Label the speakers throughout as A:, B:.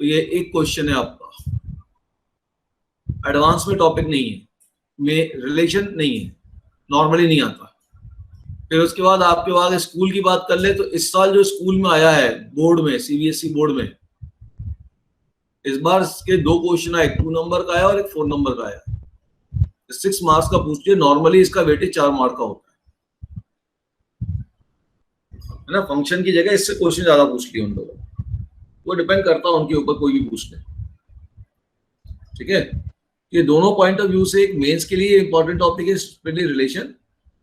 A: तो ये एक क्वेश्चन है आपका, एडवांस में टॉपिक नहीं है, में रिलेशन नहीं है, नॉर्मली नहीं आता। फिर उसके बाद आपके बाद स्कूल की बात कर ले तो इस साल जो स्कूल में आया है बोर्ड में, सीबीएसई बोर्ड में, इस बार इसके 2 क्वेश्चन आए, 2 नंबर का आया और एक 4 नंबर का आया। 6 मार्क्स का पूछिए, नॉर्मली इसका वेटेज 4 मार्क का होता है ना। फंक्शन की जगह इससे क्वेश्चन ज्यादा पूछ लिए उन लोगों ने, वो डिपेंड करता है उनके ऊपर, कोई भी पूछ ले, ठीक है। ये दोनों पॉइंट ऑफ व्यू से एक मेंस के लिए इंपॉर्टेंट टॉपिक है स्प्लिटली रिलेशन।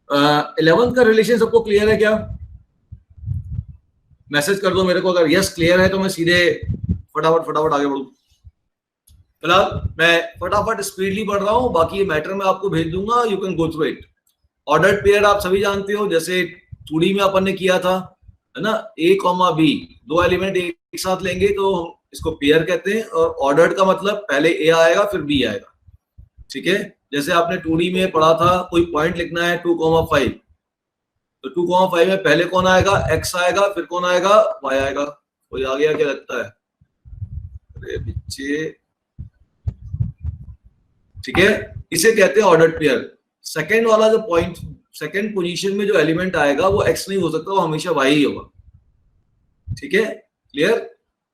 A: 11th का रिलेशन सबको क्लियर है क्या? मैसेज कर दो मेरे को, अगर यस क्लियर है तो मैं सीधे फटाफट आगे बढ़ू। फिलहाल मैं फटाफट स्पीडली बढ़ रहा हूं, बाकी ये मैटर मैं आपको भेज दूंगा, you can go through it. Ordered pair आप सभी जानते हो, जैसे 2D में अपन ने किया था, है ना, A, B 2 एलिमेंट एक साथ लेंगे तो इसको पेयर कहते हैं, और ऑर्डर्ड का मतलब पहले A आएगा फिर B आएगा, ठीक है। जैसे आपने 2D में पढ़ा था, कोई पॉइंट लिखना है 2,5, तो 2,5 में पहले कौन आएगा? X आएगा, फिर कौन आएगा? Y आएगा। कोई आ गया क्या लगता है? अरे बच्चे, ठीक है, इसे कहते हैं ऑर्डर्ड पेयर। सेकंड वाला जो पॉइंट, सेकंड पोजीशन में जो एलिमेंट आएगा वो X नहीं हो सकता, वो हमेशा Y ही होगा, ठीक है, क्लियर?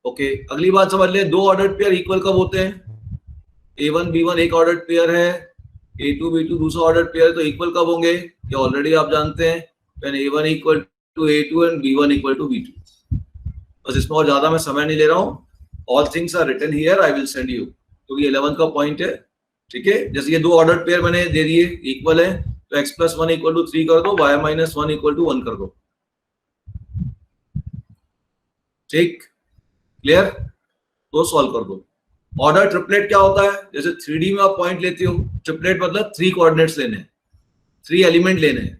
A: ओके, अगली बात समझ ले, 2 ऑर्डर्ड पेयर इक्वल कब होते हैं? A1 B1 एक ऑर्डर्ड पेयर है, A2 B2 दूसरा ऑर्डर्ड पेयर है, तो इक्वल कब होंगे? ये ऑलरेडी आप जानते हैं, when A1 equal to A2 and B1 equal to B2। बस इसमें और ज्यादा मैं समय नहीं ले रहा हूँ, all things are written here, I will send you, तो ये 11th का पॉइंट है, ठीक है। जैसे ये 2 ऑर्डर्ड पेयर मैंने दे दिए, इक्वल है, तो x + 1 = 3 कर दो, y - 1 = 1 कर दो, ठीक, क्लियर? तो सॉल्व कर दो। ऑर्डर ट्रिपलेट क्या होता है? जैसे 3D में आप पॉइंट लेते हो, ट्रिपलेट मतलब 3 कोऑर्डिनेट्स लेने हैं, 3 एलिमेंट लेने हैं,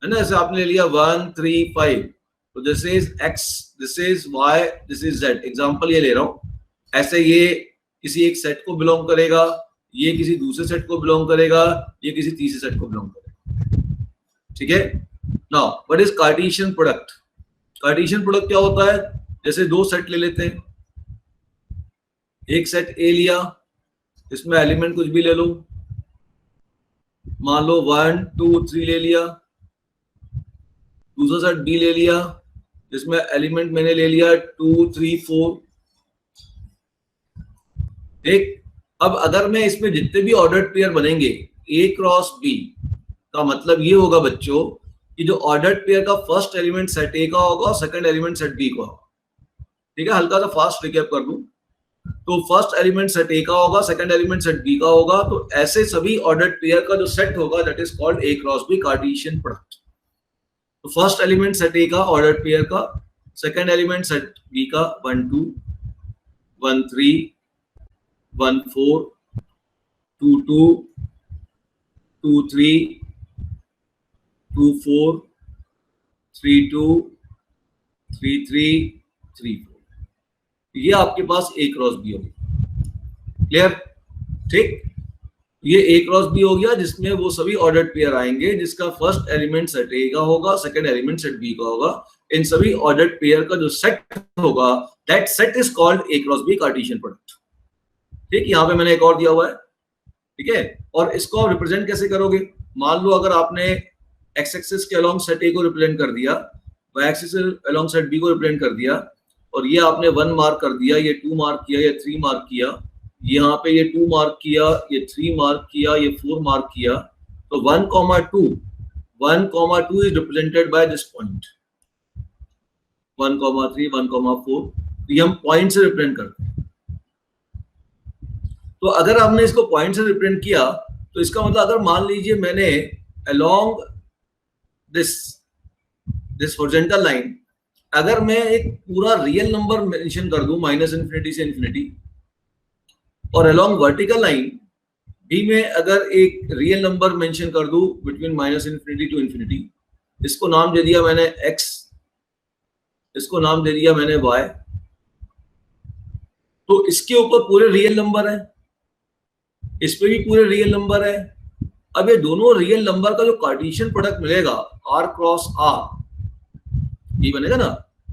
A: है ना। जैसे आपने ले लिया 1 3 5, तो this is x, this is y, this is z, example ये ले रहा हूं। ऐसे ये किसी एक सेट को बिलोंग करेगा, ये किसी दूसरे सेट को बिलोंग करेगा, ये किसी तीसरे सेट को बिलोंग करेगा, ठीक है। Now what is Cartesian product? Cartesian product क्या होता है? जैसे 2 सेट ले लेते हैं, एक सेट A लिया, इसमें एलिमेंट कुछ भी ले लो, मान लो 1 2 3 ले लिया, दूसरा सेट B ले लिया, जिसमें एलिमेंट मैंने ले लिया 2 3 4, ठीक। अब अगर मैं इसमें जितने भी ऑर्डर्ड पेयर बनेंगे A क्रॉस B, का मतलब ये होगा बच्चों कि जो ऑर्डर्ड पेयर का फर्स्ट एलिमेंट सेट A का होगा और सेकंड एलिमेंट सेट B का होगा, ठीक है। हल्का सा फास्ट रिकैप कर दूं, तो फर्स्ट एलिमेंट सेट A का होगा, सेकंड एलिमेंट सेट B का होगा, तो ऐसे सभी ऑर्डर्ड पेयर का जो सेट होगा that is called A cross B, Cartesian product. तो फर्स्ट एलिमेंट सेट A का ऑर्डर्ड पेयर का, सेकंड एलिमेंट सेट B का 1 2 1 3 1 4 2 2 2 3 2 4 3 2 3 3 3 4, ये आपके पास A क्रॉस B होगी, क्लियर, ठीक। ये A क्रॉस B हो गया, जिसमें वो सभी ऑर्डर्ड पेयर आएंगे जिसका फर्स्ट एलिमेंट सेट A का होगा, सेकंड एलिमेंट सेट B का होगा। इन सभी ऑर्डर्ड पेयर का जो सेट होगा that set is called A cross B, Cartesian product, ठीक। यहाँ पे मैंने एक और दिया हुआ है, ठीक है। और इसको आप रिप्रेजेंट कैसे करोगे? मान लो अगर आपने एक्स एक्सिस के अलोंग सेट A को रिप्रेजेंट कर दिया, वाई एक्सिस के अलोंग सेट B को रिप्रेजेंट कर दिया, और ये आपने 1 मार्क कर दिया, ये 2 मार्क किया, ये 3 मार्क किया, यहाँ पे ये 2 मार्क किया, ये 3 मार्क किया, ये 4 मार्क किया, तो 1, 2 is represented by this point, 1, 3 1, 4, तो ये हम पॉइंट से रिप्रेजेंट करते हैं। तो अगर आपने इसको पॉइंट से रिप्रेजेंट किया तो इसका मतलब अगर मान लीजिए मैंने अलोंग दिस हॉरिजॉन्टल लाइन अगर मैं एक पूरा रियल नंबर मेंशन कर दूं -∞ से इन्फिनिटी, और अलोंग वर्टिकल लाइन भी में अगर एक रियल नंबर मेंशन कर दूं बिटवीन -∞ टू इन्फिनिटी, इसको नाम दे दिया मैंने x, इसको नाम दे दिया मैंने y, तो इसके ऊपर पूरे रियल नंबर है, इस पे भी पूरे रियल नंबर है। अब ये दोनों रियल नंबर का जो कार्टेशियन प्रोडक्ट मिलेगा r क्रॉस r, ये बनेगा ना,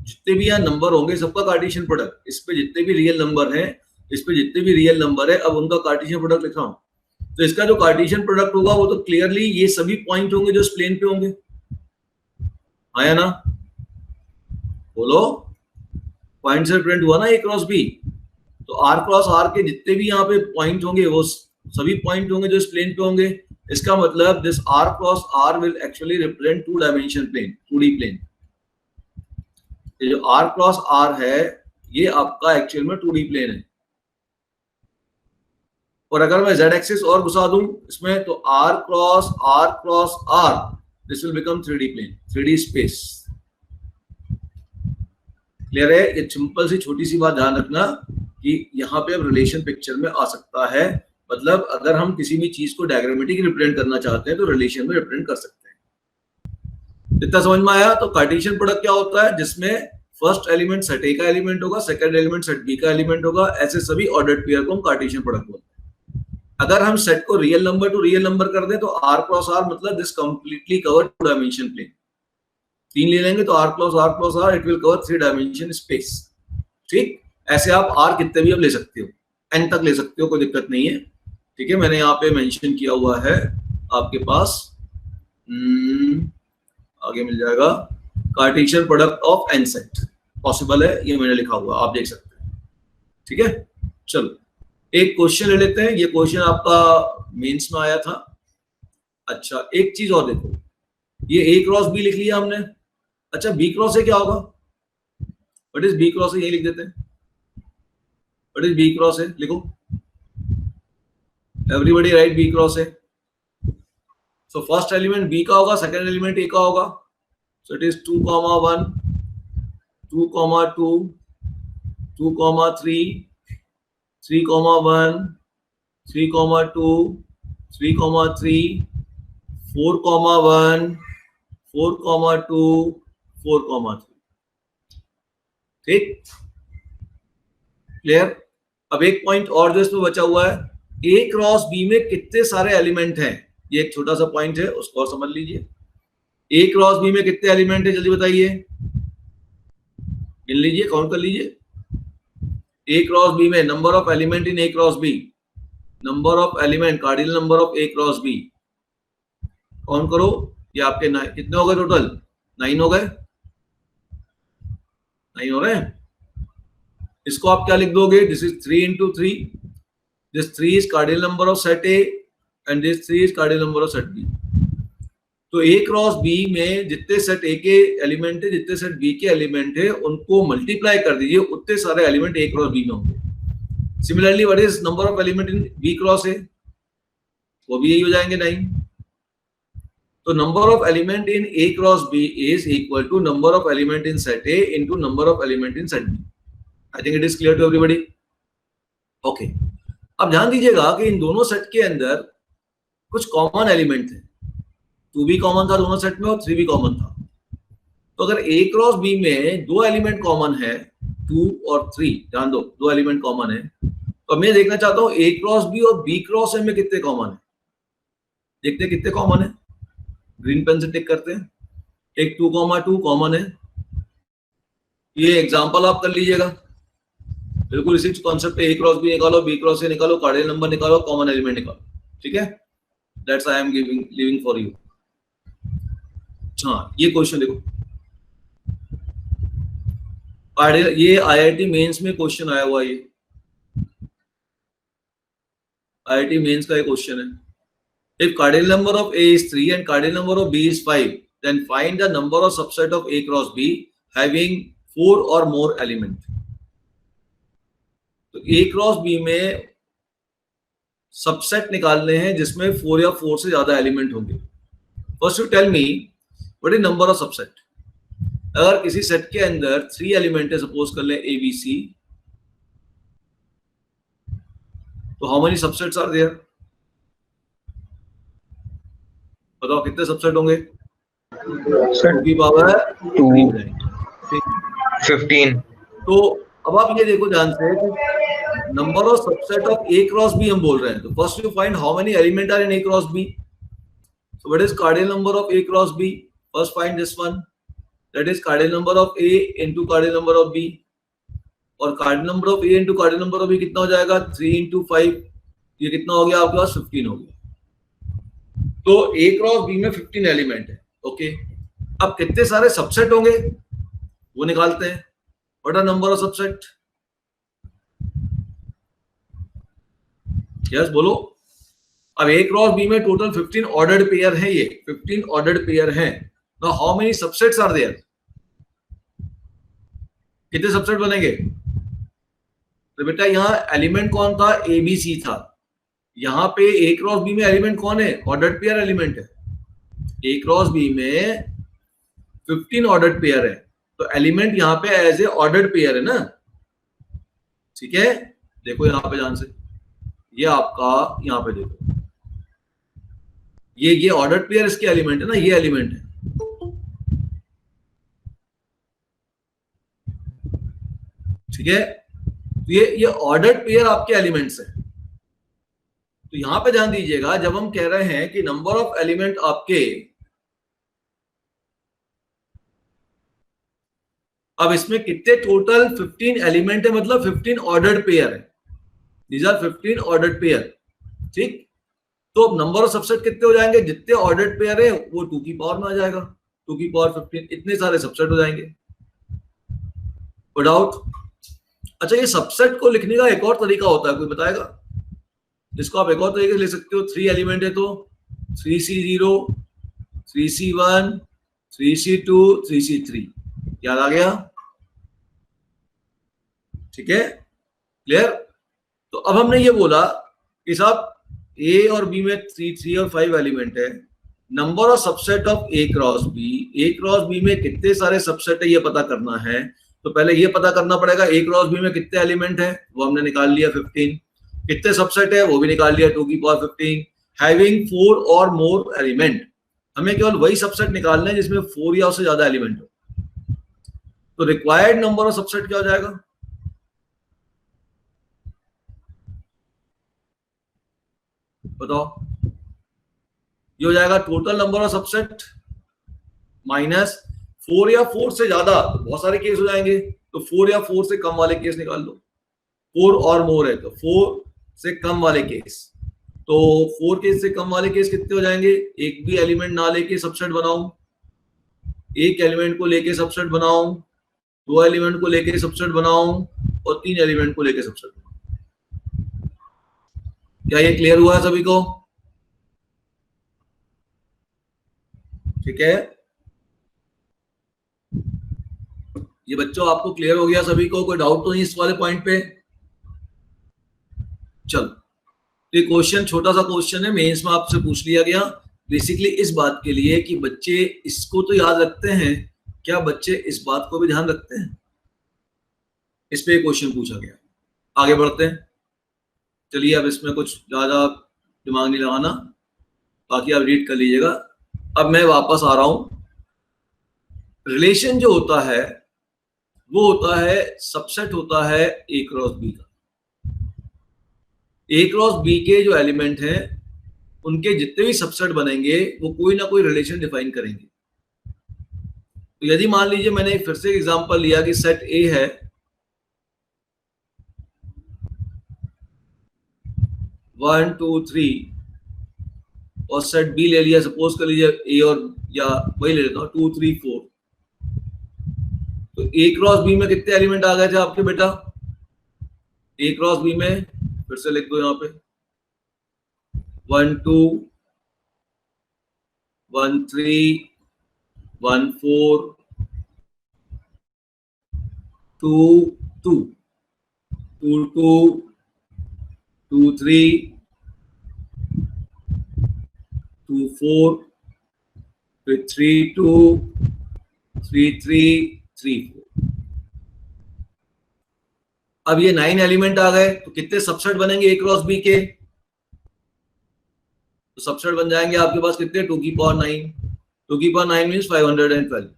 A: जितने भी यहाँ नंबर होंगे सबका कार्टेशियन प्रोडक्ट, इस पे जितने भी रियल नंबर हैं, इस पे जितने भी रियल नंबर है, अब उनका कार्टेशियन प्रोडक्ट लिखा हूं। तो इसका जो कार्टेशियन प्रोडक्ट होगा वो तो क्लियरली ये सभी पॉइंट होंगे जो इस प्लेन पे होंगे, आया ना? बोलो, पॉइंट से रिप्रेजेंट हुआ ना ए क्रॉस बी। तो आर क्रॉस आर के जितने भी यहाँ पे पॉइंट होंगे वो सभी पॉइंट होंगे जो इस प्लेन पे होंगे। इसका मतलब this R cross R will actually represent 2 dimension plane, 2D plane. ये जो आर क्रॉस आर है ये आपका एक्चुअल में 2D प्लेन है। और अगर मैं z एक्सिस और घुसा दूं इसमें, तो R cross R this will become 3D plane, 3D space. Clear है? ये सिंपल सी छोटी सी बात ध्यान रखना कि यहाँ पे अब रिलेशन पिक्चर में आ सकता है। मतलब अगर हम किसी भी चीज को डायग्रामेटिक रिप्रेजेंट करना चाहते हैं तो रिलेशन में रिप्रेजेंट कर सकते हैं। इतना समझ में आया? तो कार्टेशियन प्रोडक्ट क्या होता है? जिसमें फर्स्ट एलिमेंट सेट ए का एलिमेंट होगा, सेकंड एलिमेंट सेट बी का एलिमेंट होगा, ऐसे सभी ऑर्डर्ड पेयर को हम कार्टेशियन प्रोडक्ट बोलते हैं। अगर हम सेट को real number to real number कर दें तो आर क्रॉस आर मतलब this completely cover 2 dimension plane. 3 ले लेंगे तो R cross R it will cover 3 dimension space. ठीक, ऐसे आप आर कितने भी अब ले सकते हो, एन तक ले सकते हो, कोई दिक्कत नहीं है। ठीक है, मैंने यहाँ पे मेंशन किया हुआ है आपके पास, आगे मिल जाएगा, cartesian product of n set possible है, ये मैंने लिखा हुआ, आप देख सकते हैं। ठीक है, चलो एक क्वेश्चन ले लेते हैं। ये क्वेश्चन आपका मेंस में आया था। अच्छा, एक चीज और देखो, ये ए क्रॉस बी लिख लिया हमने। अच्छा, बी क्रॉस से क्या होगा? व्हाट इज बी क्रॉस से? यही लिख देते हैं। व्हाट इज बी क्रॉस है? लिखो, एवरीबॉडी राइट बी क्रॉस है। सो फर्स्ट एलिमेंट बी का होगा, सेकंड एलिमेंट ए का होगा। So it is 2, 1, 2, 2, 2, 3, 3, 1, 3, 2, 3, 3, 4, 1, 4, 2, 4, 3। ठीक, क्लियर? अब एक पॉइंट और जो इसमें बचा हुआ है, ए क्रॉस बी में कितने सारे एलिमेंट हैं, ये एक छोटा सा पॉइंट है, उसको और समझ लीजिए। ए क्रॉस बी में कितने एलिमेंट है, जल्दी बताइए, गिन लीजिए, काउंट कर लीजिए। ए क्रॉस बी में number of element in A cross B, number of element, cardinal number of A cross B, count करो। ये आपके कितने हो गए टोटल? 9 हो गए, 9 हो रहे हैं। इसको आप क्या लिख दोगे? This is 3 into 3, this 3 is cardinal number of set A and this 3 is cardinal number of set B। तो A क्रॉस B में जितने सेट A के एलिमेंट है, जितने सेट B के एलिमेंट है, उनको मल्टीप्लाई कर दीजिए, उतने सारे एलिमेंट A क्रॉस B में होंगे। Similarly what is number of element in B cross A? वो भी यही हो जाएंगे, 9। तो number of element in A cross B is equal to number of element in set A into number of element in set B। I think it is clear to everybody. Okay, अब ध्यान दीजिएगा कि इन दोनों set के अंदर कुछ common element थे। 2 भी कॉमन था दोनों सेट में और 3 भी कॉमन था। तो अगर A क्रॉस B में 2 एलिमेंट कॉमन है, 2 और 3, ध्यान दो, 2 एलिमेंट कॉमन है, तो मैं देखना चाहता हूं A क्रॉस B और B क्रॉस A में कितने कॉमन है। देखते कितने कॉमन है, ग्रीन पेन से टिक करते हैं। एक 2, 2 कॉमन है। ये एग्जांपल आप कर लीजिएगा, बिल्कुल इसी कॉन्सेप्ट पे। A क्रॉस B निकालो, B क्रॉस A निकालो, कार्डिनल नंबर निकालो, कॉमन एलिमेंट निकालो। ठीक है, that's I am living for you. हाँ, ये क्वेश्चन देखो, ये IIT मेंस में क्वेश्चन आया हुआ है। ये IIT मेंस का एक क्वेश्चन है। If cardinal number of A is 3 and cardinal number of B is 5, then find the number of subset of A cross B having 4 or more element। तो A cross B में subset निकालने हैं जिसमें 4 या 4 से ज्यादा element होंगे। First you tell me what is number of subset. अगर किसी सेट के अंदर 3 एलिमेंट है, सपोज कर ले ABC, तो how many subsets are there? बताओ कितने सबसेट होंगे? की पावर
B: 15।
A: तो अब आप ये देखो ध्यान से, number of subset of A cross B हम बोल रहे हैं। तो first you find how many element are in A cross B। So what is cardinal number of A cross B? First find this one, that is cardinal number of A into cardinal number of B, और cardinal number of A into cardinal number of B कितना हो जाएगा 3 into 5, ये कितना हो गया आपके पास 15 हो गया। तो ए क्रॉस बी में 15 एलिमेंट है। ओके, अब कितने सारे सबसेट होंगे वो निकालते हैं। What are number of subset? Yes बोलो। अब ए क्रॉस बी में टोटल 15 ऑर्डर्ड पेयर है, ये 15 ऑर्डर्ड पेयर है। Now how many subsets are there? कितने सबसेट बनेंगे? तो बेटा यहाँ एलिमेंट कौन था? ए बी सी था। यहाँ पे ए क्रॉस बी में एलिमेंट कौन है? ऑर्डर्ड पेयर एलिमेंट है। ए क्रॉस बी में 15 ऑर्डर्ड पेयर है, तो एलिमेंट यहाँ पे एज ए ऑर्डर्ड पेयर है ना। ठीक है, देखो यहाँ पे ध्यान से, ये आपका यहाँ पे देखो, ये ऑर्डर्ड पेयर इसके एलिमेंट है ना, ये एलिमेंट है। ठीक है, तो ये ऑर्डर्ड पेयर आपके एलिमेंट्स है। तो यहां पे ध्यान दीजिएगा, जब हम कह रहे हैं कि नंबर ऑफ एलिमेंट आपके, अब इसमें कितने टोटल 15 एलिमेंट है, मतलब 15 ऑर्डर्ड पेयर है। These are 15 ordered pair. ठीक, तो अब नंबर ऑफ सबसेट कितने हो जाएंगे? जितने ऑर्डर्ड पेयर है वो 2 की पावर में आ जाएगा, 2 की पावर 15, इतने सारे सबसेट हो जाएंगे। डाउट? अच्छा, ये सबसेट को लिखने का एक और तरीका होता है, कोई बताएगा? इसको आप एक और तरीके से ले सकते हो। 3 एलिमेंट है तो 3C0, 3C1, 3C2, 3C3, याद आ गया? ठीक है, क्लियर? तो अब हमने ये बोला कि साहब ए और बी में 3 और 5 एलिमेंट है, number of subset of A cross B, A cross B में कितने सारे सबसेट है ये पता करना है। तो पहले ये पता करना पड़ेगा ए क्रॉस बी में कितने एलिमेंट है, वो हमने निकाल लिया 15। कितने सबसेट है वो भी निकाल लिया, 2 की पावर 15। हैविंग 4 और मोर एलिमेंट, हमें केवल वही सबसेट निकालना है जिसमें 4 या उससे ज्यादा एलिमेंट हो। तो रिक्वायर्ड नंबर ऑफ सबसेट क्या हो जाएगा? बताओ। ये हो जाएगा total number of subset minus 4 या 4 से ज्यादा, तो बहुत सारे केस हो जाएंगे, तो 4 या 4 से कम वाले केस निकाल लो। 4 और मोर है तो 4 से कम वाले केस, तो 4 केस से कम वाले केस कितने हो जाएंगे? एक भी एलिमेंट ना लेके सबसेट बनाऊं, एक एलिमेंट को लेके सबसेट बनाऊं, 2 एलिमेंट को लेके सबसेट बनाऊं, और 3 एलिमेंट को लेके सबसेट बनाऊं। क्या ये क्लियर हुआ है सभी को? ठीक है, ये बच्चों आपको क्लियर हो गया सभी को? कोई डाउट तो नहीं इस वाले पॉइंट पे? चलो, तो ये क्वेश्चन छोटा सा क्वेश्चन है, मेंस में आपसे पूछ लिया गया बेसिकली इस बात के लिए कि बच्चे इसको तो याद रखते हैं, क्या बच्चे इस बात को भी ध्यान रखते हैं? इस पे क्वेश्चन पूछा गया। आगे बढ़ते हैं, चलिए। अब इसमें कुछ ज्यादा दिमाग नहीं लगाना, बाकी आप रीड कर लीजिएगा। अब मैं वापस आ रहा हूं। रिलेशन जो होता है वो होता है, सबसेट होता है ए क्रॉस बी का। ए क्रॉस बी के जो एलिमेंट हैं उनके जितने भी सबसेट बनेंगे वो कोई ना कोई रिलेशन डिफाइन करेंगे। तो यदि मान लीजिए मैंने फिर से एग्जांपल लिया कि सेट ए है, वन टू थ्री, और सेट बी ले लिया, सपोज कर लीजिए ए और या वही ले लेता हूं 2 3 4, तो ए क्रॉस बी में कितने एलिमेंट आ गए थे आपके बेटा? ए क्रॉस बी में फिर से लिख दो यहाँ पे 1 2 1 3 1 4 2 2 2 2 2 3 2 4 फिर 3 2 3 3 3 4। अब ये 9 एलिमेंट आ गए, तो कितने सबसेट बनेंगे ए क्रॉस बी के? तो सबसेट बन जाएंगे आपके पास कितने? 2 की पावर 9। 2 की पावर 9 मीन्स 512।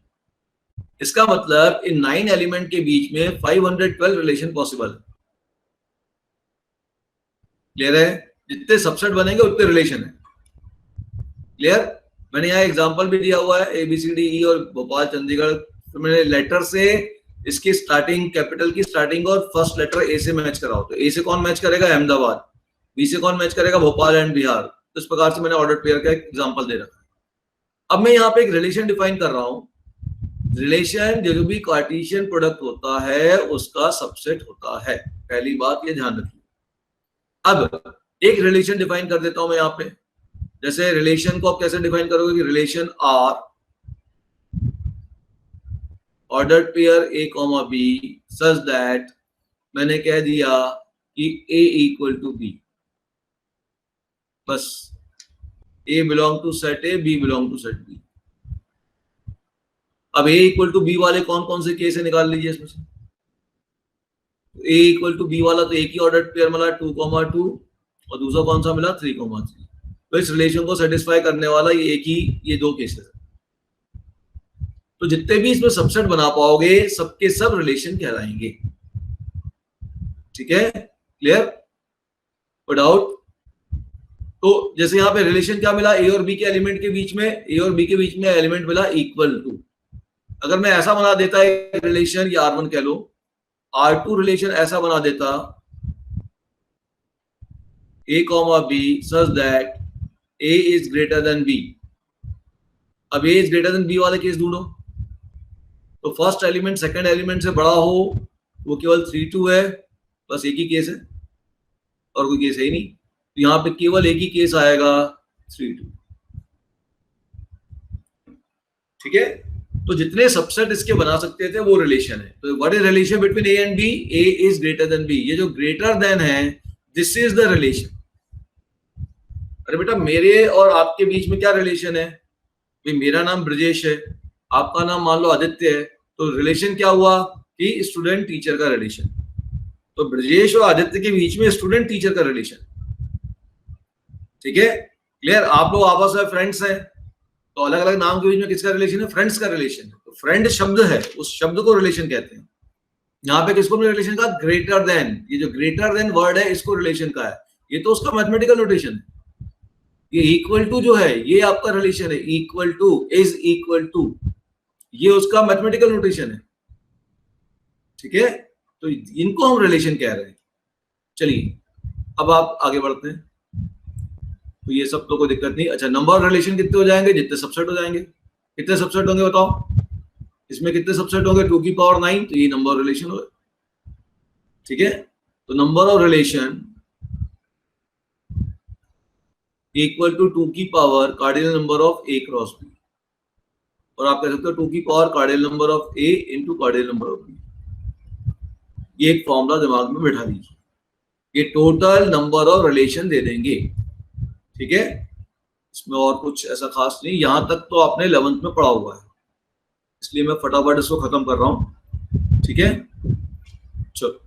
A: इसका मतलब इन 9 एलिमेंट के बीच में 512 रिलेशन पॉसिबल है। क्लियर है? जितने सबसेट बनेंगे उतने रिलेशन है। क्लियर? मैंने यहाँ एग्जांपल भी दिया हुआ है, ABCDE और भोपाल चंडीगढ़ तो मैंने लेटर से इसकी स्टार्टिंग, कैपिटल की स्टार्टिंग और फर्स्ट लेटर ए से मैच कराओ। तो ए से कौन मैच करेगा? अहमदाबाद। बी से कौन मैच करेगा? भोपाल एंड बिहार। तो इस प्रकार से मैंने ऑर्डर पेयर का एक एग्जांपल दे रखा है। अब मैं यहाँ पे एक रिलेशन डिफाइन कर रहा हूं। रिलेशन जो भी कार्टेशियन प्रोडक्ट होता है उसका सबसेट होता है। पहली बात ये ध्यान रखिए। अब एक रिलेशन डिफाइन कर देता हूं मैं यहाँ पे। जैसे रिलेशन को आप कैसे डिफाइन करोगे कि relation R ordered pair A comma B such that, मैंने कह दिया कि ए इक्वल टू बी, बस A belong to set A, B belong to set B. अब ए इक्वल टू बी वाले कौन कौन से केस है निकाल लीजिए इसमें से। ए इक्वल टू बी वाला तो एक ही ऑर्डर्ड पेयर मिला 2,2 और दूसरा कौन सा मिला 3,3। तो इस रिलेशन को सेटिस्फाई करने वाला ये एक ही, ये दो केसेस है। तो जितने भी इसमें सबसेट बना पाओगे सबके सब रिलेशन कहलाएंगे। ठीक है, क्लियर? डाउट? तो जैसे यहाँ पे रिलेशन क्या मिला? ए और बी के एलिमेंट के बीच में, ए और बी के बीच में एलिमेंट मिला इक्वल टू। अगर मैं ऐसा बना देता है रिलेशन, या R1 कह लो, R2 रिलेशन ऐसा बना देता A comma B such that A is greater than B। अब A is greater than B वाले केस ढूंढो। तो फर्स्ट एलिमेंट सेकंड एलिमेंट से बड़ा हो वो केवल 3,2 है, बस एक ही केस है और कोई केस है ही नहीं। तो यहाँ पे केवल एक ही केस आएगा 3,2। ठीक है, तो जितने सबसेट इसके बना सकते थे वो रिलेशन है। तो what is relation between A and B? A is greater than B. ये जो ग्रेटर देन है दिस इज द रिलेशन। अरे बेटा मेरे और आपके बीच में क्या रिलेशन है? भाई मेरा नाम ब्रजेश है, आपका नाम मान लो आदित्य है, तो रिलेशन क्या हुआ कि स्टूडेंट टीचर का रिलेशन। तो ब्रजेश और आदित्य के बीच में स्टूडेंट टीचर का रिलेशन। ठीक है, क्लियर? आप लोग आपस में फ्रेंड्स हैं, तो अलग अलग नाम के बीच में किसका रिलेशन है? फ्रेंड्स का रिलेशन है। तो फ्रेंड शब्द है, उस शब्द को रिलेशन कहते हैं। यहाँ पे किसको रिलेशन का? Greater than. ये जो ग्रेटर देन वर्ड है इसको रिलेशन का है। ये तो उसका मैथमेटिकल नोटेशन है। ये इक्वल टू जो है ये आपका रिलेशन है, equal to, is equal to, ये उसका मैथमेटिकल नोटेशन है। ठीक है, तो इनको हम रिलेशन कह रहे हैं। चलिए अब आप आगे बढ़ते हैं। तो ये सब तो कोई दिक्कत नहीं। अच्छा, नंबर रिलेशन कितने हो जाएंगे? जितने सबसेट हो जाएंगे। कितने सबसेट होंगे बताओ? इसमें कितने सबसेट होंगे? 2 की पावर 9, तो ये नंबर रिलेशन हो। ठीक है, तो number of relation equal to 2 की power cardinal number of A cross B, और आप कह सकते हो 2 की power cardinal number of A into cardinal number of B. ये एक फॉर्मूला दिमाग में बैठा दीजिए, ये टोटल नंबर ऑफ रिलेशन दे देंगे। ठीक है, इसमें और कुछ ऐसा खास नहीं, यहां तक तो आपने 11th में पढ़ा हुआ है, इसलिए मैं फटाफट इसको खत्म कर रहा हूं। ठीक है, चलो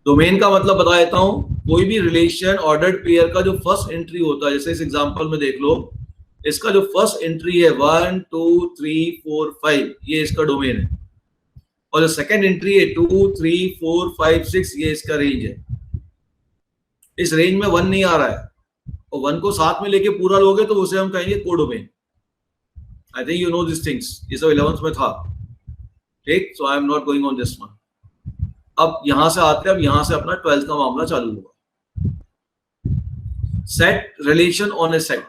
A: डोमेन का मतलब बता देता हूं। कोई भी रिलेशन ऑर्डर्ड पेयर का जो फर्स्ट एंट्री होता है, जैसे इस एग्जांपल में देख लो, इसका जो फर्स्ट एंट्री है 1 2 3 4 5, ये इसका डोमेन है, और जो सेकंड एंट्री है 2 3 4 5 6, ये इसका रेंज है। इस रेंज में 1 नहीं आ रहा है, और 1 को साथ में लेके पूरा लोगे तो उसे हम कहेंगे codomain. I think you know this things, ये सब 11th में था। ठीक, so I am not going on this one. अब यहां से आते हैं, अब यहां से अपना 12th का मामला चालू होगा। Set relation on A set.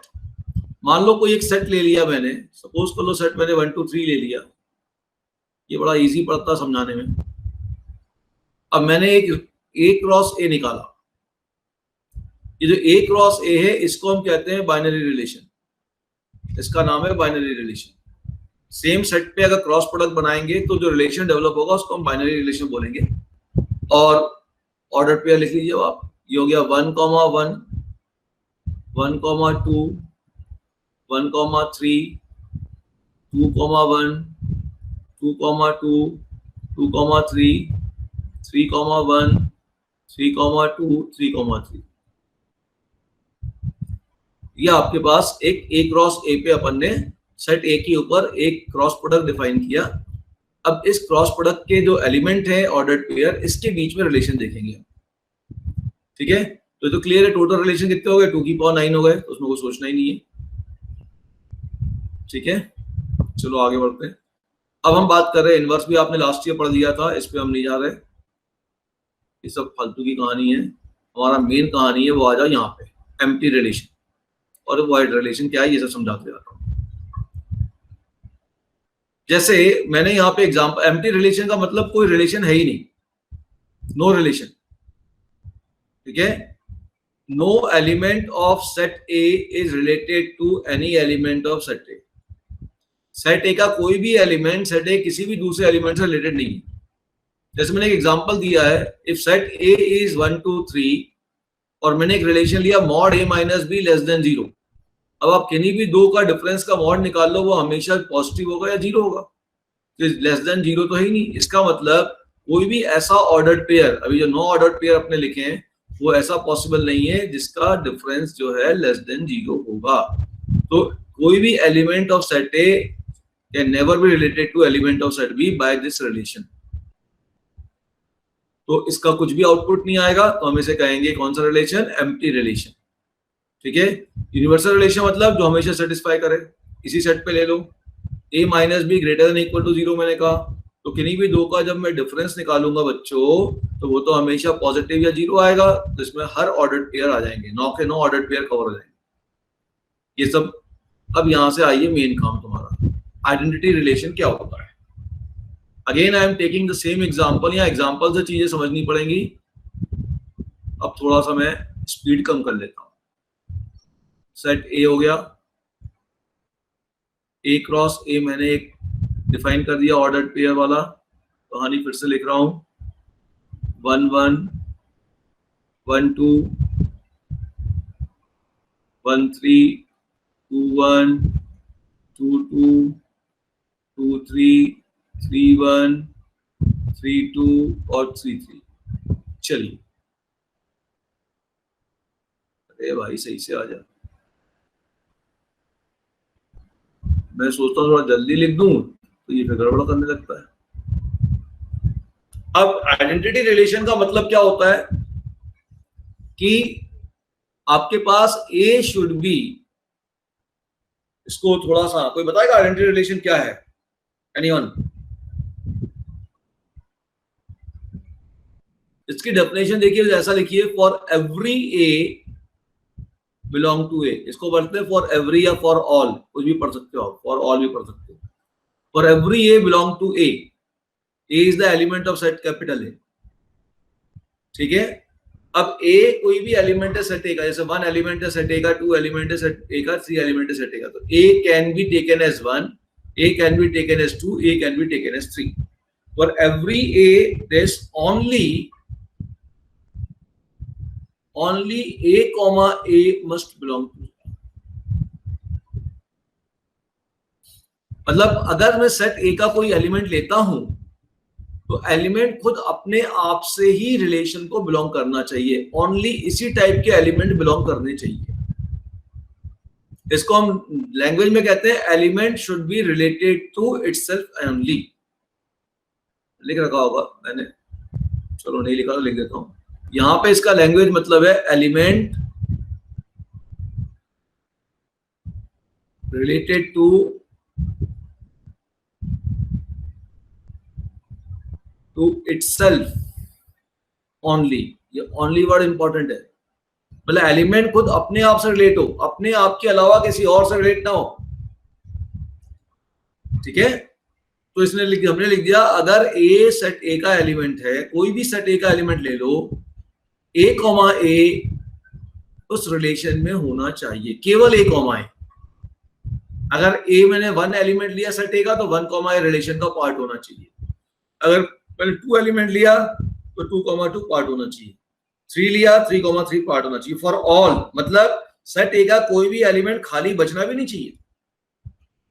A: मान लो कोई एक सेट ले लिया मैंने, सपोज कर लो सेट मैंने 1 2 3 ले लिया, ये बड़ा इजी पड़ता समझाने में। अब मैंने एक ए क्रॉस ए निकाला, ये जो ए क्रॉस ए है इसको हम कहते हैं बाइनरी रिलेशन, इसका नाम है बाइनरी रिलेशन। सेम सेट पे अगर क्रॉस प्रोडक्ट बनाएंगे तो जो रिलेशन डेवलप होगा उसको हम बाइनरी रिलेशन बोलेंगे। और ऑर्डर पेयर लिख लीजिए आप, ये हो गया 1, 1, 1, 2, 1, 3, 2, 1, 2, 2, 2, 3, 3, 1, 3, 2, 3, 3। ये आपके पास एक ए क्रॉस ए पे अपन ने सेट ए के ऊपर एक क्रॉस प्रोडक्ट डिफाइन किया। अब इस क्रॉस प्रोडक्ट के जो एलिमेंट है ऑर्डर्ड पेयर, इसके बीच में रिलेशन देखेंगे। ठीक है, तो क्लियर है। टोटल रिलेशन कितने हो गए? 2 की पावर 9 हो गए, तो उसमें कुछ सोचना ही नहीं है। ठीक है, चलो आगे बढ़ते हैं। अब हम बात कर रहे हैं इनवर्स, भी आपने लास्ट ईयर पढ़ लिया था, इस पे हम नहीं जा रहे, ये सब फालतू की कहानी है। हमारा मेन कहानी है वो आ जाओ यहाँ पे, एम्प्टी रिलेशन और वॉइड रिलेशन क्या है ये सब समझाते जाता हूँ। जैसे मैंने यहाँ पे एग्जांपल, एम्प्टी रिलेशन का मतलब कोई रिलेशन है ही नहीं, नो रिलेशन, ठीक है। No element of set A is related to any element of set A. Set A का कोई भी एलिमेंट सेट ए किसी भी दूसरे एलिमेंट से रिलेटेड नहीं है। जैसे मैंने एक एग्जांपल दिया है, इफ सेट ए इज 1 2 3 और मैंने एक रिलेशन लिया mod A minus B less then 0। अब आप किन्हीं भी दो का डिफरेंस का मॉड निकाल लो, वो हमेशा पॉजिटिव होगा या 0 होगा, तो लेस देन 0 तो है ही नहीं। इसका मतलब कोई भी ऐसा ऑर्डर्ड पेयर, अभी जो नो ऑर्डर्ड पेयर अपने लिखे हैं, वो ऐसा पॉसिबल नहीं है जिसका डिफरेंस जो है लेस देन 0 होगा। तो कोई भी element of set A can never be related to element of set B by this relation. तो इसका कुछ भी आउटपुट नहीं आएगा, तो हम इसे कहेंगे कौन सा रिलेशन, एम्प्टी रिलेशन, ठीक है। यूनिवर्सल रिलेशन मतलब जो हमेशा सेटिस्फाई करे, इसी सेट पे ले लो, a minus B greater than equal to 0 मैंने कहा, तो किन्हीं भी दो का जब मैं डिफरेंस निकालूंगा बच्चों, तो वो तो हमेशा पॉजिटिव या 0 आएगा, तो इसमें हर ऑर्डर्ड पेयर आ जाएंगे, 9 के 9 ऑर्डर्ड पेयर कवर हो जाएंगे, ये सब। अब यहां से आइए मेन काम तुम्हारा, आइडेंटिटी रिलेशन क्या होता है। Again I am taking the same example, या एग्जांपल से चीजें समझनी पड़ेंगी। अब थोड़ा सा मैं स्पीड कम कर लेता हूं। सेट ए हो गया, ए क्रॉस ए मैंने एक डिफाइन कर दिया ऑर्डर्ड पेयर वाला, कहानी फिर से लिख रहा हूं, 1 1 1 2 1 3 2 1 2 2 2 3 3 1 3 2 और 3 3। चलिए, अरे भाई सही से आ जा, मैं सोचता हूँ थोड़ा जल्दी लिख दूं तो ये फिर गड़बड़ करने लगता है। अब आइडेंटिटी रिलेशन का मतलब क्या होता है कि आपके पास ए शुड बी, इसको थोड़ा सा कोई बताएगा आइडेंटिटी रिलेशन क्या है, एनीवन? इसकी डेफिनेशन देखिए, ऐसा लिखिए, for every A belong to A, इसको बोलते हैं फॉर एवरी या फॉर ऑल, कुछ भी पढ़ सकते हो, फॉर ऑल भी पढ़ सकते हो। For every A belong to A, a is the element of set capital A, ठीक है। अब ए कोई भी एलिमेंट है सेट ए का, जैसे 1 एलिमेंट है सेट ए का, 2 एलिमेंट है सेट ए का, 3 एलिमेंट है सेट ए का, तो A can be taken as 1, A can be taken as 2, A can be taken as 3। For every A this only a comma a must belong to, मतलब अगर मैं set A का कोई element लेता हूं तो एलिमेंट खुद अपने आप से ही रिलेशन को बिलोंग करना चाहिए, ओनली इसी टाइप के एलिमेंट बिलोंग करने चाहिए। इसको हम लैंग्वेज में कहते हैं element should be related to itself only. लिख रखा होगा मैंने, चलो नहीं लिखा तो लिख देता हूं। यहां पे इसका लैंग्वेज मतलब है element related to itself only. ये ओनली वर्ड इंपॉर्टेंट है, मतलब एलिमेंट खुद अपने आप से रिलेट हो, अपने आप के अलावा किसी और से रिलेट ना हो, ठीक है। तो इसने हमने लिख दिया, अगर ए सेट ए का एलिमेंट है, कोई भी सेट ए का एलिमेंट ले लो, ए कॉमा ए उस रिलेशन में होना चाहिए, केवल ए कॉमा ए। अगर ए मैंने 1 एलिमेंट लिया सेट ए का, तो 1 कॉमा ए रिलेशन का पार्ट होना चाहिए। अगर मैंने 2 एलिमेंट लिया तो 2 कॉमा 2 पार्ट होना चाहिए, 3 लिया 3 कॉमा 3 पार्ट होना चाहिए। फॉर ऑल मतलब सेट ए का कोई भी एलिमेंट खाली बचना भी नहीं चाहिए।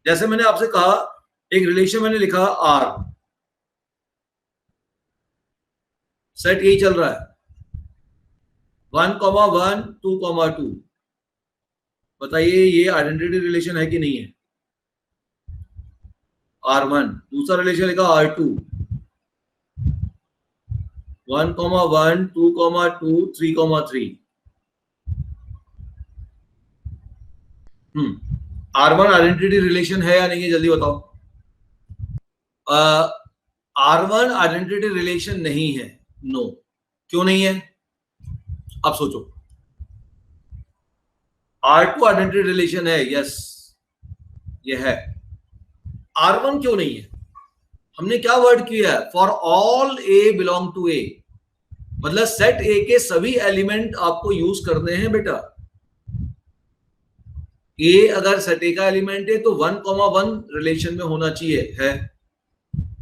A: जैसे मैंने आपसे कहा, एक रिलेशन मैंने लिखा आर, सेट ए चल रहा है, 1 कॉमा 1 2 कॉमा 2, बताइए ये आइडेंटिटी रिलेशन है कि नहीं है? R1। दूसरा रिलेशन लिखा R2, 1 comma 1 2 comma 2 3 comma 3। R1 identity relation है या नहीं है, जल्दी बताओ। R1 आइडेंटिटी रिलेशन नहीं है। नो, क्यों नहीं है? अब सोचो। R2 आइडेंटिटी रिलेशन है, यस ये है। R1 क्यों नहीं है? हमने क्या वर्ड किया है? For all A belong to A, मतलब सेट A के सभी एलिमेंट आपको यूज करने हैं बेटा। A अगर सेट A का एलिमेंट है तो 1,1 रिलेशन में होना चाहिए, है।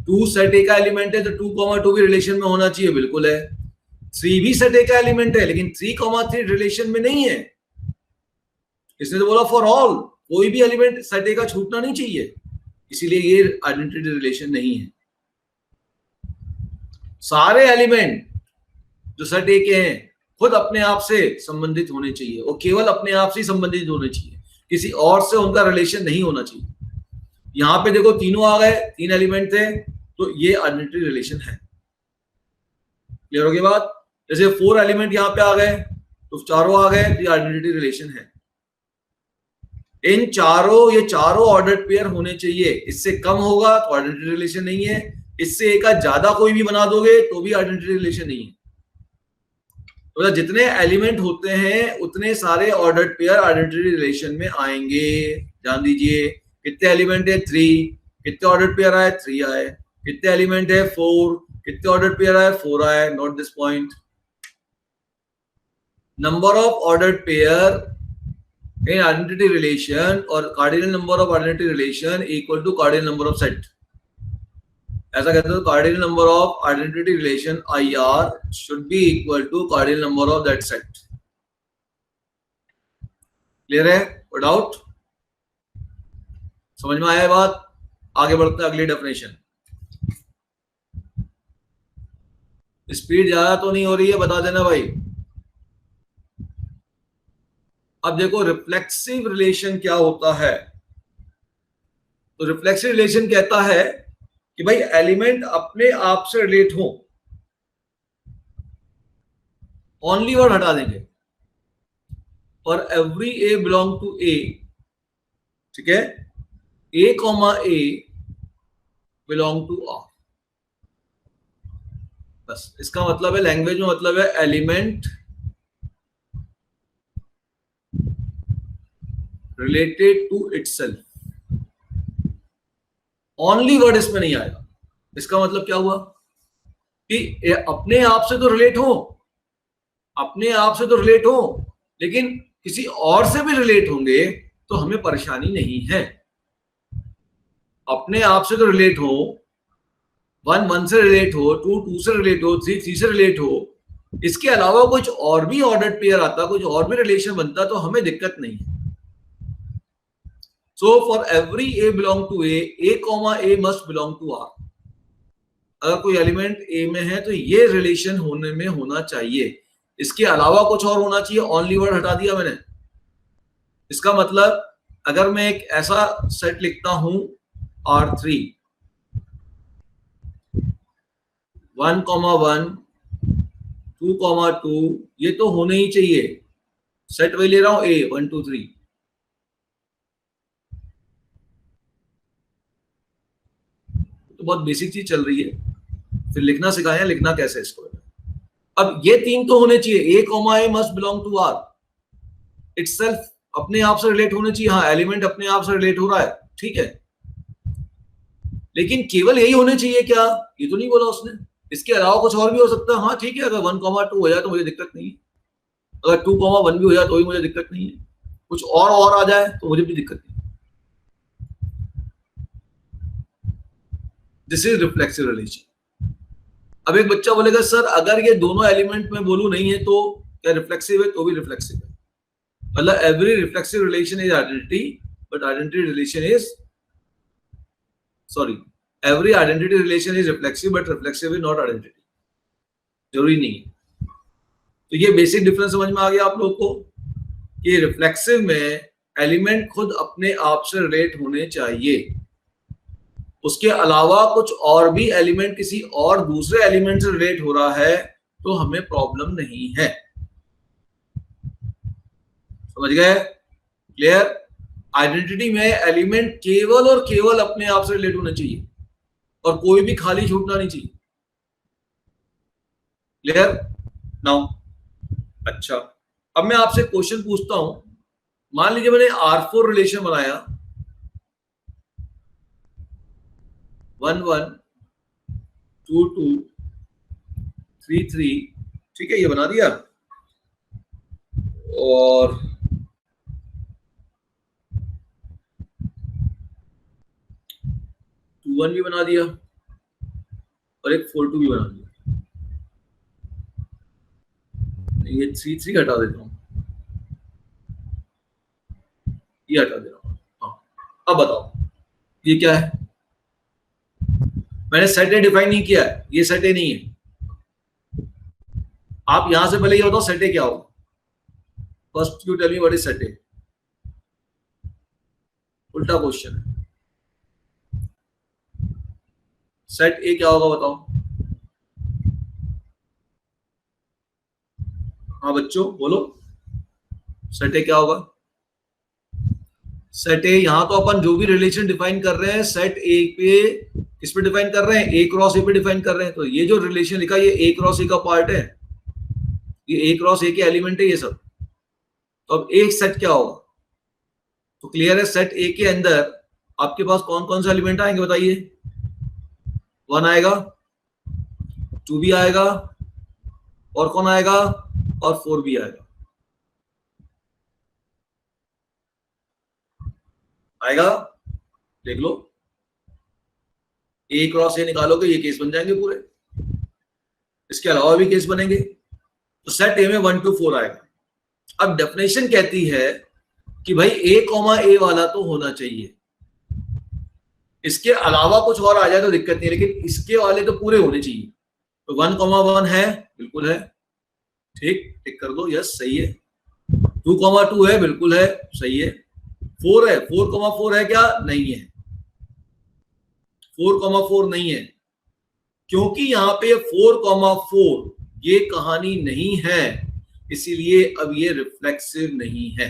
A: 2 सेट A का एलिमेंट है तो 2,2 भी रिलेशन में होना चाहिए, बिल्कुल है। 3 भी सेट A का एलिमेंट है लेकिन 3,3 रिलेशन में नहीं है। इसने तो बोला फॉर ऑल, कोई भी एलिमेंट सेट A का छूटना नहीं चाहिए, इसीलिए ये आइडेंटिटी रिलेशन नहीं है। सारे एलिमेंट जो सेट A के हैं खुद अपने आप से संबंधित होने चाहिए, और केवल अपने आप से संबंधित होने चाहिए, किसी और से उनका रिलेशन नहीं होना चाहिए। यहां पे देखो तीनों आ गए, 3 एलिमेंट थे, तो ये आइडेंटिटी रिलेशन है। क्लियर हो गई बात? जैसे 4 एलिमेंट यहां पे आ गए तो चारों आ गए, तो ये आइडेंटिटी रिलेशन है। इन चारों, ये चारों ऑर्डर्ड पेयर होने चाहिए, इससे कम होगा तो आइडेंटिटी रिलेशन नहीं है, इससे एक ज्यादा कोई भी बना दोगे तो भी आइडेंटिटी रिलेशन नहीं है। तो जितने एलिमेंट होते हैं उतने सारे ऑर्डर्ड पेयर आइडेंटिटी रिलेशन में आएंगे। ध्यान दीजिए, कितने एलिमेंट है? 3। कितने ऑर्डर्ड पेयर आए? 3 आए। कितने एलिमेंट है? 4। कितने ऑर्डर्ड पेयर आए? 4 आए। Note this point. Number of ordered pair in identity relation or cardinal number of identity relation equal to cardinal number of set. ऐसा कहते हैं, cardinal number of identity relation IR should be equal to cardinal number of that set. Clear है? कोई doubt? समझ में आया बात? आगे बढ़ते हैं अगली डेफिनेशन। स्पीड ज्यादा तो नहीं हो रही है, बता देना भाई। अब देखो रिफ्लेक्सिव रिलेशन क्या होता है। तो रिफ्लेक्सिव रिलेशन कहता है कि भाई एलिमेंट अपने आप से रिलेट हो, ओनली वर्ड हटा देंगे, और every A belong to A, ठीक है, A comma A belong to R. बस इसका मतलब है, लैंग्वेज में मतलब है element related to itself. Only word इसमें नहीं आएगा। इसका मतलब क्या हुआ कि अपने आप से तो रिलेट हो, अपने आप से तो रिलेट हो, लेकिन किसी और से भी रिलेट होंगे तो हमें परेशानी नहीं है। अपने आप से तो रिलेट हो, 1 1 से रिलेट हो, 2 2 से रिलेट हो, 3 3 से रिलेट हो, इसके अलावा कुछ और भी ऑर्डर्ड पेयर आता, कुछ और भी रिलेशन बनता तो हमें दिक्कत नहीं है। So for every A belong to A comma A must belong to R. अगर कोई एलिमेंट A में है तो ये रिलेशन होने में होना चाहिए, इसके अलावा कुछ और होना चाहिए। ओनली वर्ड हटा दिया मैंने। इसका मतलब अगर मैं एक ऐसा सेट लिखता हूं R3 1,1 2,2, ये तो होने ही चाहिए। सेट वही ले रहा हूं A 1 2 3। तो बहुत बेसिक चीज चल रही है, फिर लिखना सिखाया, लिखना कैसे इसको। अब ये 3 तो होने चाहिए, A comma A must belong to R। Itself अपने आप से रिलेट होने चाहिए। हाँ, एलिमेंट अपने आप से रिलेट हो रहा है, ठीक है, लेकिन केवल यही होने चाहिए क्या? ये तो नहीं बोला उसने, इसके अलावा कुछ और भी हो सकता है। हाँ ठीक है, अगर 1,2 हो जाए तो मुझे दिक्कत नहीं है, अगर 2,1 भी हो जाए तो भी मुझे दिक्कत नहीं है, कुछ और आ जाए तो मुझे भी दिक्कत नहीं। This is reflexive relation. अब एक बच्चा बोलेगा सर अगर ये दोनों एलिमेंट में बोलूं नहीं है तो क्या रिफ्लेक्सिव है? तो भी रिफ्लेक्सिव है। मतलब every reflexive relation is identity, but identity relation is, sorry, every identity relation is reflexive but reflexive is not identity. जरूरी नहीं है। तो ये बेसिक डिफरेंस समझ में आ गया आप लोग को कि रिफ्लेक्सिव में एलिमेंट खुद अपने आप से रिलेट होने चाहिए, उसके अलावा कुछ और भी एलिमेंट किसी और दूसरे एलिमेंट से रिलेट हो रहा है तो हमें प्रॉब्लम नहीं है। समझ गए? क्लियर? आइडेंटिटी में एलिमेंट केवल और केवल अपने आप से रिलेट होना चाहिए। और कोई भी खाली छूटना नहीं चाहिए। Clear now? अच्छा, अब मैं आपसे क्वेश्चन पूछता हूं। मान लीजिए मैंने R4 रिलेशन बनाया 1 1 2 2 3 3, ठीक है, ये बना दिया, और 2 1 भी बना दिया, और एक 4 2 भी बना दिया। ये 3 3 हटा देता हूं, ये हटा दे रहा हूं। हाँ, अब बताओ ये क्या है? मैंने सेट ए डिफाइन नहीं किया है, ये सेट ए नहीं है। आप यहां से पहले ये बताओ सेट ए क्या होगा? First you tell me what is set A. उल्टा क्वेश्चन है। सेट ए क्या होगा बताओ? हाँ बच्चों बोलो, सेट ए क्या होगा? सेट ए, यहां तो अपन जो भी रिलेशन डिफाइन कर रहे हैं सेट ए पे, किस पे डिफाइन कर रहे हैं? ए क्रॉस ए पे डिफाइन कर रहे हैं। तो ये जो रिलेशन लिखा ये ए क्रॉस ए का पार्ट है, ये ए क्रॉस ए के एलिमेंट है ये सब। तो अब एक सेट क्या होगा? तो क्लियर है, सेट ए के अंदर आपके पास कौन कौन से एलिमेंट आएंगे बताइए? 1 आएगा, 2 भी आएगा, और कौन आएगा? और 4 भी आएगा। आएगा, देख लो, ए क्रॉस ए निकालोगे ये केस बन जाएंगे पूरे, इसके अलावा भी केस बनेंगे। तो सेट ए में 1 2 4 आएगा। अब डेफिनेशन कहती है कि भाई ए कॉमा ए वाला तो होना चाहिए, इसके अलावा कुछ और आ जाए तो दिक्कत नहीं है, लेकिन इसके वाले तो पूरे होने चाहिए। तो 1 कॉमा 1 है, बिल्कुल है, ठीक, टिक कर दो, यस सही है। 2 कॉमा 2 है, बिल्कुल है, सही है। 4 है, 4 कॉमा 4 है क्या? नहीं है, 4 कॉमा 4 नहीं है, क्योंकि यहां पे 4 कॉमा 4 ये कहानी नहीं है, इसीलिए अब ये रिफ्लेक्सिव नहीं है।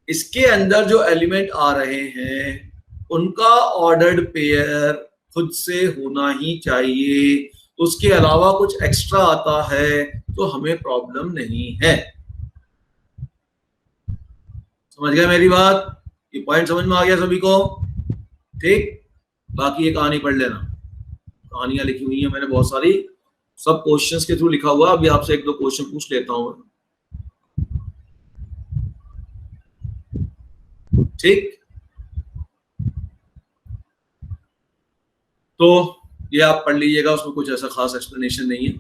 A: इसके अंदर जो एलिमेंट आ रहे हैं उनका ऑर्डर्ड पेयर खुद से होना ही चाहिए, उसके अलावा कुछ एक्स्ट्रा आता है तो हमें प्रॉब्लम नहीं है। समझ गए मेरी बात? ये पॉइंट समझ में आ गया सभी को? ठीक, बाकी ये कहानी पढ़ लेना, कहानियां लिखी हुई है मैंने बहुत सारी, सब क्वेश्चंस के थ्रू लिखा हुआ। अभी आपसे एक दो क्वेश्चन पूछ लेता हूं, ठीक? तो ये आप पढ़ लीजिएगा, उसमें कुछ ऐसा खास एक्सप्लेनेशन नहीं है।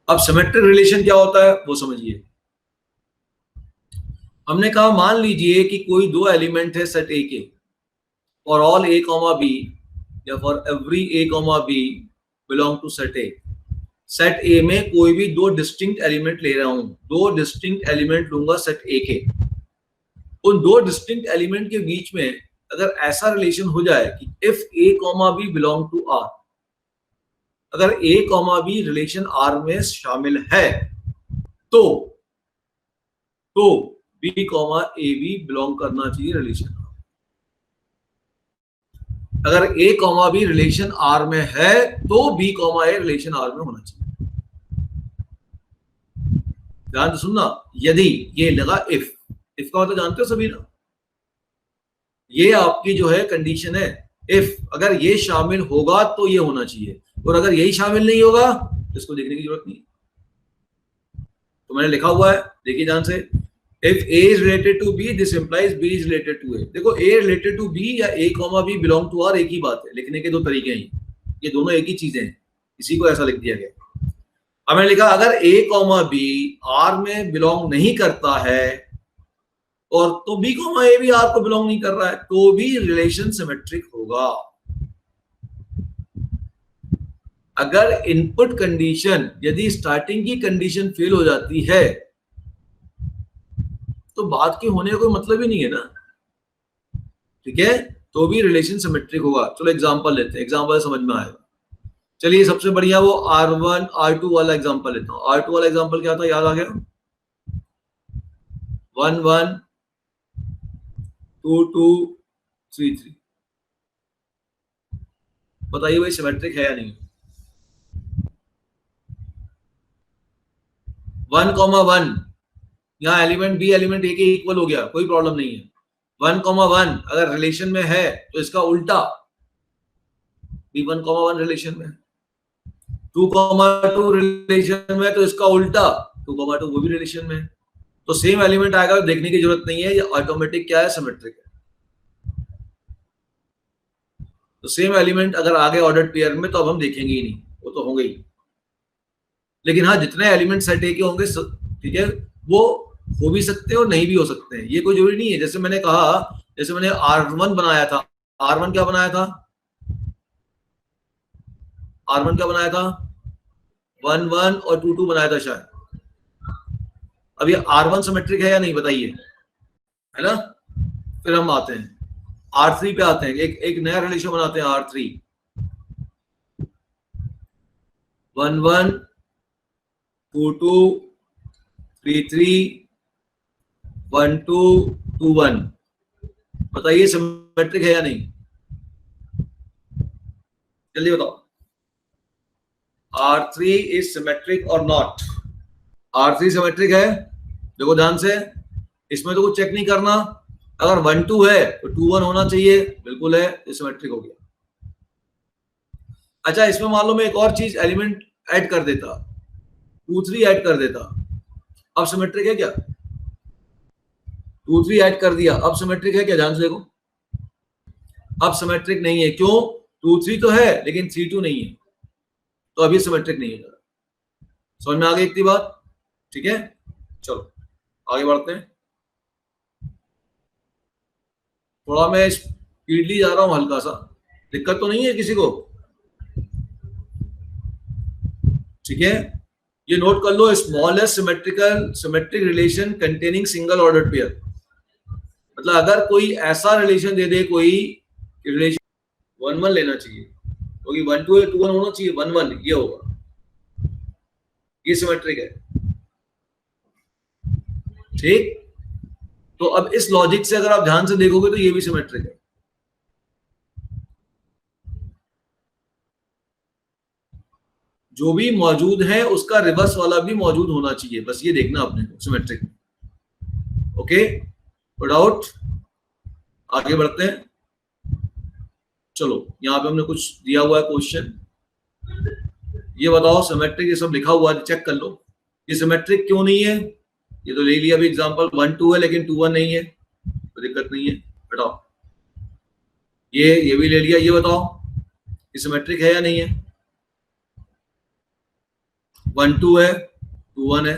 A: अब सिमेट्रिक रिलेशन क्या होता है वो समझिए। हमने कहा मान लीजिए कि कोई दो एलिमेंट है सेट ए के, for all A comma B या for every A comma B belong to set A. Set A में कोई भी दो डिस्टिंक्ट एलिमेंट ले रहा हूं, दो डिस्टिंक्ट एलिमेंट लूंगा सेट ए के। उन दो डिस्टिंक्ट एलिमेंट के बीच में अगर ऐसा रिलेशन हो जाए कि if A comma B belong to R, अगर A comma B relation R में शामिल है तो बी कॉमा ए भी बिलोंग करना चाहिए रिलेशन। अगर A comma B relation R में है तो B comma A relation R में होना चाहिए। ध्यान से सुनना, यदि ये लगा इफ का मतलब जानते हो सभी ना, ये आपकी जो है कंडीशन है। इफ अगर ये शामिल होगा तो ये होना चाहिए, और अगर यही शामिल नहीं होगा तो इसको देखने की जरूरत नहीं। तो मैंने लिखा हुआ है, देखिए ध्यान से, if a is related to b this implies b is related to a। देखो a related to b या a comma b belong to r एक ही बात है, लिखने के दो तरीके हैं, ये दोनों एक ही चीजें हैं, इसी को ऐसा लिख दिया गया। अब मैंने लिखा अगर a comma b r में बिलोंग नहीं करता है और तो b comma a भी r को बिलोंग नहीं कर रहा है तो भी रिलेशन सिमेट्रिक होगा। अगर इनपुट कंडीशन, यदि स्टार्टिंग की कंडीशन फेल हो जाती है तो बाद के होने का कोई मतलब ही नहीं है ना, ठीक है, तो भी रिलेशन सिमेट्रिक होगा। चलो एग्जांपल लेते हैं, एग्जांपल समझ में आएगा। चलिए सबसे बढ़िया वो R1 R2 वाला एग्जांपल लेता हूं। R2 वाला एग्जांपल क्या था, याद आ गया? 1 1 2 2 3 3। बताइए भाई सिमेट्रिक है या नहीं? 1,1 यहाँ एलिमेंट बी एलिमेंट ए के इक्वल हो गया, कोई प्रॉब्लम नहीं है। 1,1 अगर रिलेशन में है तो इसका उल्टा बी 1,1 रिलेशन में, 2,2 रिलेशन में तो इसका उल्टा 2,2 वो भी रिलेशन में है। तो सेम एलिमेंट आएगा तो देखने की जरूरत नहीं है, ये ऑटोमेटिक क्या है, सिमेट्रिक है। तो सेम एलिमेंट अगर आगे ऑर्डर्ड पेयर में तो अब हम देखेंगे ही नहीं, वो तो होंगे ही। लेकिन हाँ जितने एलिमेंट सेट ए के होंगे ठीक है, वो हो भी सकते हैं और नहीं भी हो सकते हैं, ये कोई जरूरी नहीं है। जैसे मैंने कहा, जैसे मैंने R1 बनाया था, R1 क्या बनाया था, R1 क्या बनाया था, 1 1 और 2 2 बनाया था शायद। अब ये R1 सिमेट्रिक है या नहीं बताइए, है ना। फिर हम आते हैं R3 पे आते हैं, एक नया रिलेशन बनाते हैं R3, 1 1 2 2 3 3 1 2 2 1। बताइए सिमेट्रिक है या नहीं, जल्दी बताओ। R3 इज सिमेट्रिक और नॉट? R3 सिमेट्रिक है, देखो ध्यान से, इसमें तो कुछ चेक नहीं करना। अगर 1 2 है तो 2 1 होना चाहिए, बिल्कुल है, ये सिमेट्रिक हो गया। अच्छा इसमें मान लो मैं एक और चीज एलिमेंट ऐड कर देता, 2 3 ऐड कर देता, अब सिमेट्रिक है क्या? 2 3 ऐड कर दिया, अब सिमेट्रिक है क्या? ध्यान से देखो, अब सिमेट्रिक नहीं है। क्यों? 2 3 तो है लेकिन 3 2 नहीं है, तो अभी सिमेट्रिक नहीं है। समझ में आ गई इतनी बात? ठीक है, चलो आगे बढ़ते हैं। थोड़ा मैं स्पीडली जा रहा हूं, हल्का सा, दिक्कत तो नहीं है किसी को? ठीक है, ये नोट कर लो, smallest symmetric relation containing single order pair. मतलब अगर कोई ऐसा रिलेशन दे दे, कोई रिलेशन 1 1 लेना चाहिए, क्योंकि 1 2 2 1 होना चाहिए, 1 1 ये होगा, ये सिमेट्रिक है। ठीक, तो अब इस लॉजिक से अगर आप ध्यान से देखोगे तो ये भी सिमेट्रिक है। जो भी मौजूद है उसका रिवर्स वाला भी मौजूद होना चाहिए, बस ये देखना आपने सिमेट्रिक। Okay, doubt? आगे बढ़ते हैं। चलो यहां पे हमने कुछ दिया हुआ है क्वेश्चन, ये बताओ सिमेट्रिक, ये सब लिखा हुआ है, चेक कर लो। ये सिमेट्रिक क्यों नहीं है? ये तो ले लिया अभी एग्जांपल, 1 2 है लेकिन 2 1 नहीं है, तो दिक्कत नहीं है, बताओ। ये भी ले लिया, ये बताओ ये सिमेट्रिक है या नहीं है? 1 2 है, 2 1 है,